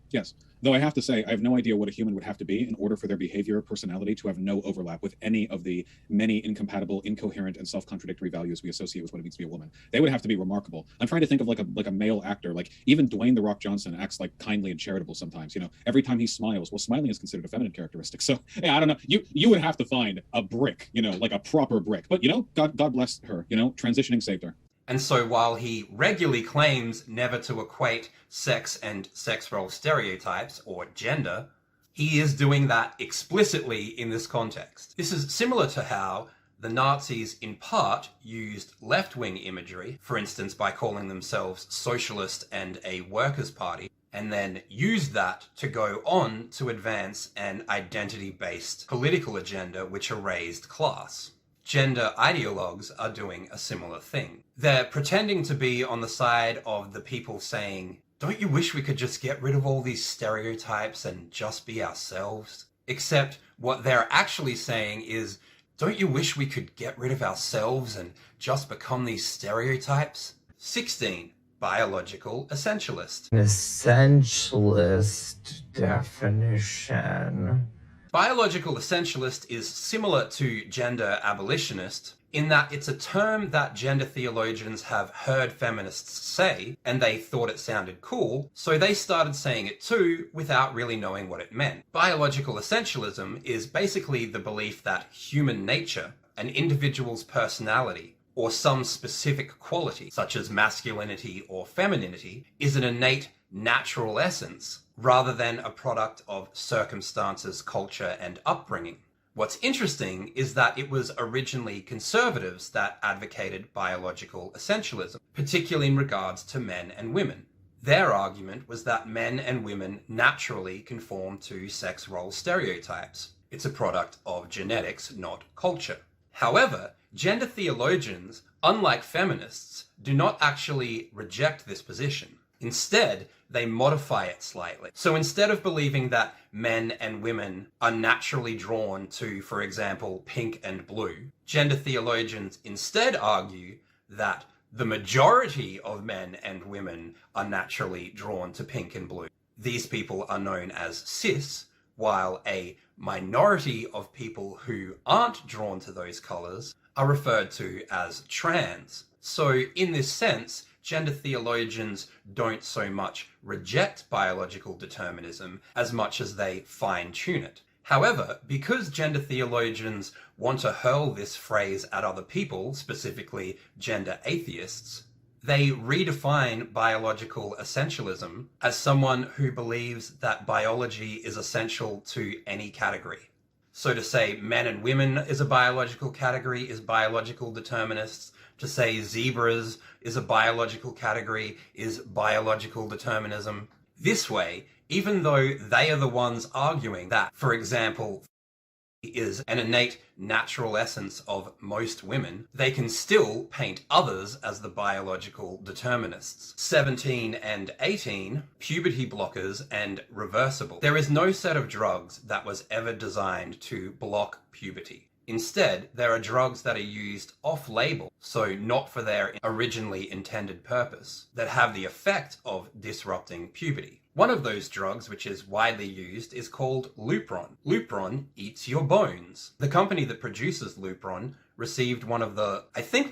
N: Yes. Though I have to say, I have no idea what a human would have to be in order for their behavior or personality to have no overlap with any of the many incompatible, incoherent, and self-contradictory values we associate with what it means to be a woman. They would have to be remarkable. I'm trying to think of like a male actor, like even Dwayne "The Rock" Johnson acts like kindly and charitable sometimes, you know, every time he smiles. Well, smiling is considered a feminine characteristic. So, yeah, I don't know. You would have to find a brick, you know, like a proper brick. But, you know, God bless her, you know, transitioning saved her.
A: And so while he regularly claims never to equate sex and sex role stereotypes, or gender, he is doing that explicitly in this context. This is similar to how the Nazis in part used left-wing imagery, for instance by calling themselves socialist and a workers' party, and then used that to go on to advance an identity-based political agenda which erased class. Gender ideologues are doing a similar thing. They're pretending to be on the side of the people saying, don't you wish we could just get rid of all these stereotypes and just be ourselves? Except what they're actually saying is, don't you wish we could get rid of ourselves and just become these stereotypes? 16. Biological essentialist.
O: Essentialist definition.
A: Biological essentialist is similar to gender abolitionist in that it's a term that gender theologians have heard feminists say, and they thought it sounded cool, so they started saying it too without really knowing what it meant. Biological essentialism is basically the belief that human nature, an individual's personality, or some specific quality, such as masculinity or femininity, is an innate natural essence, rather than a product of circumstances, culture, and upbringing. What's interesting is that it was originally conservatives that advocated biological essentialism, particularly in regards to men and women. Their argument was that men and women naturally conform to sex role stereotypes. It's a product of genetics, not culture. However, gender theologians, unlike feminists, do not actually reject this position. Instead, they modify it slightly. So instead of believing that men and women are naturally drawn to, for example, pink and blue, gender theologians instead argue that the majority of men and women are naturally drawn to pink and blue. These people are known as cis, while a minority of people who aren't drawn to those colors are referred to as trans. So in this sense, gender theologians don't so much reject biological determinism as much as they fine-tune it. However, because gender theologians want to hurl this phrase at other people, specifically gender atheists, they redefine biological essentialism as someone who believes that biology is essential to any category. So to say men and women is a biological category is biological determinists. To say zebras is a biological category is biological determinism. This way, even though they are the ones arguing that, for example, is an innate natural essence of most women, they can still paint others as the biological determinists. 17 and 18, puberty blockers and reversible. There is no set of drugs that was ever designed to block puberty. Instead, there are drugs that are used off-label, so not for their originally intended purpose, that have the effect of disrupting puberty. One of those drugs, which is widely used, is called Lupron. Lupron eats your bones. The company that produces Lupron received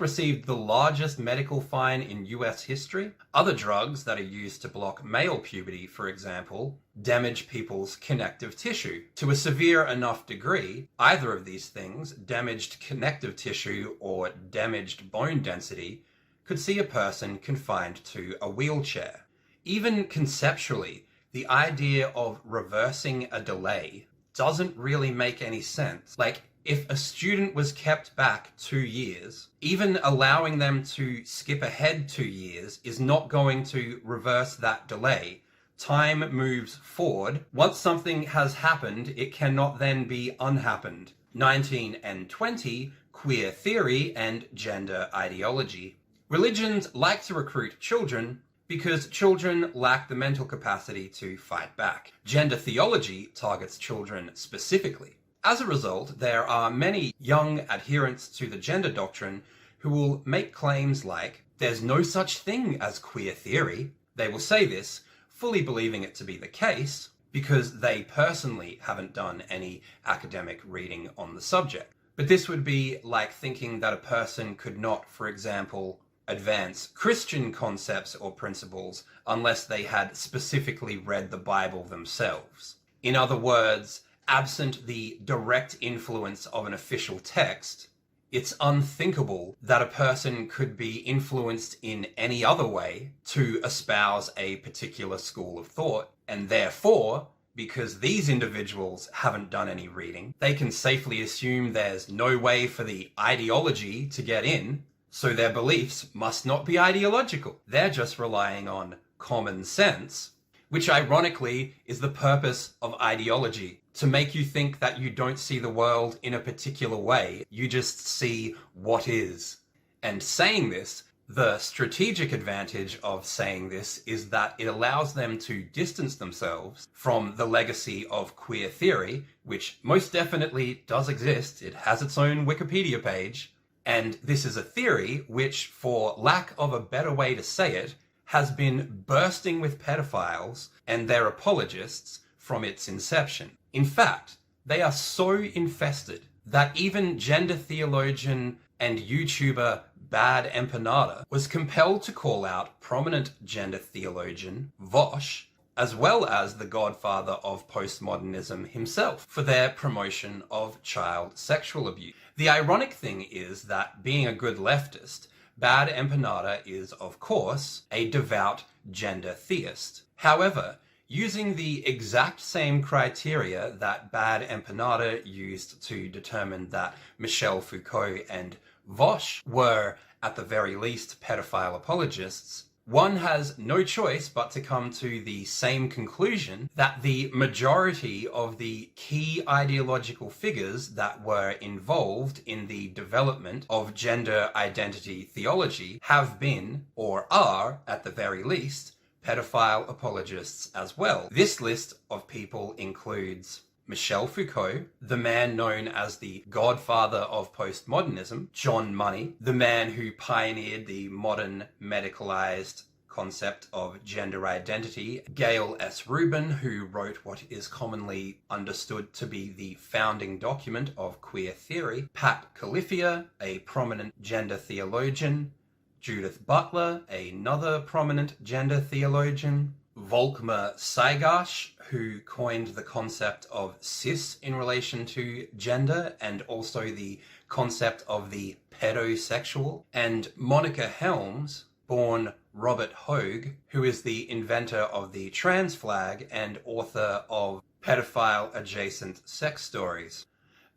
A: received the largest medical fine in US history. Other drugs that are used to block male puberty, for example, damage people's connective tissue. To a severe enough degree, either of these things, damaged connective tissue or damaged bone density, could see a person confined to a wheelchair. Even conceptually, the idea of reversing a delay doesn't really make any sense. Like, if a student was kept back 2 years, even allowing them to skip ahead 2 years is not going to reverse that delay. Time moves forward. Once something has happened, it cannot then be unhappened. 19 and 20, queer theory and gender ideology. Religions like to recruit children because children lack the mental capacity to fight back. Gender theology targets children specifically. As a result, there are many young adherents to the gender doctrine who will make claims like, there's no such thing as queer theory. They will say this, fully believing it to be the case, because they personally haven't done any academic reading on the subject. But this would be like thinking that a person could not, for example, advance Christian concepts or principles unless they had specifically read the Bible themselves. In other words, absent the direct influence of an official text, it's unthinkable that a person could be influenced in any other way to espouse a particular school of thought, and therefore, because these individuals haven't done any reading, they can safely assume there's no way for the ideology to get in, so their beliefs must not be ideological. They're just relying on common sense, which ironically is the purpose of ideology, to make you think that you don't see the world in a particular way, you just see what is. And saying this, the strategic advantage of saying this is that it allows them to distance themselves from the legacy of queer theory, which most definitely does exist. It has its own Wikipedia page. And this is a theory which, for lack of a better way to say it, has been bursting with pedophiles and their apologists from its inception. In fact, they are so infested that even gender theologian and YouTuber Bad Empanada was compelled to call out prominent gender theologian Vosh, as well as the godfather of postmodernism himself, for their promotion of child sexual abuse. The ironic thing is that, being a good leftist, Bad Empanada is, of course, a devout gender theist. However, using the exact same criteria that Bad Empanada used to determine that Michel Foucault and Vosh were, at the very least, pedophile apologists, one has no choice but to come to the same conclusion that the majority of the key ideological figures that were involved in the development of gender identity theology have been, or are at the very least, pedophile apologists as well. This list of people includes Michel Foucault, the man known as the godfather of postmodernism, John Money, the man who pioneered the modern medicalized concept of gender identity, Gail S. Rubin, who wrote what is commonly understood to be the founding document of queer theory, Pat Califia, a prominent gender theologian, Judith Butler, another prominent gender theologian, Volkmar Saigash, who coined the concept of cis in relation to gender and also the concept of the pedosexual, and Monica Helms, born Robert Hogue, who is the inventor of the trans flag and author of pedophile-adjacent sex stories.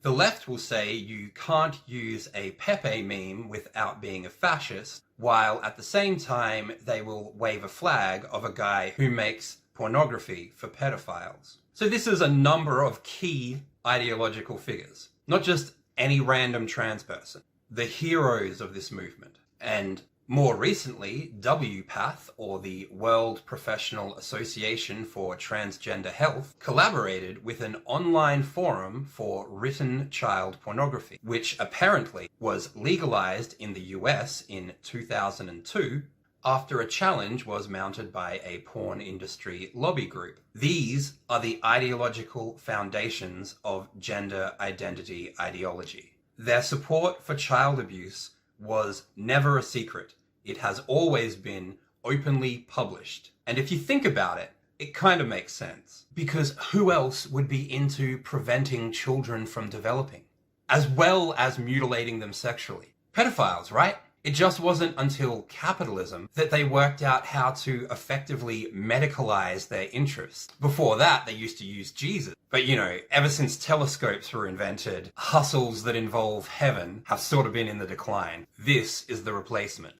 A: The left will say you can't use a Pepe meme without being a fascist, while at the same time they will wave a flag of a guy who makes pornography for pedophiles. So this is a number of key ideological figures, not just any random trans person, the heroes of this movement. And more recently, WPATH, or the World Professional Association for Transgender Health, collaborated with an online forum for written child pornography, which apparently was legalized in the US in 2002 after a challenge was mounted by a porn industry lobby group. These are the ideological foundations of gender identity ideology. Their support for child abuse was never a secret. It has always been openly published. And if you think about it, it kind of makes sense. Because who else would be into preventing children from developing, as well as mutilating them sexually? Pedophiles, right? It just wasn't until capitalism that they worked out how to effectively medicalize their interests. Before that, they used to use Jesus. But ever since telescopes were invented, hustles that involve heaven have sort of been in the decline. This is the replacement.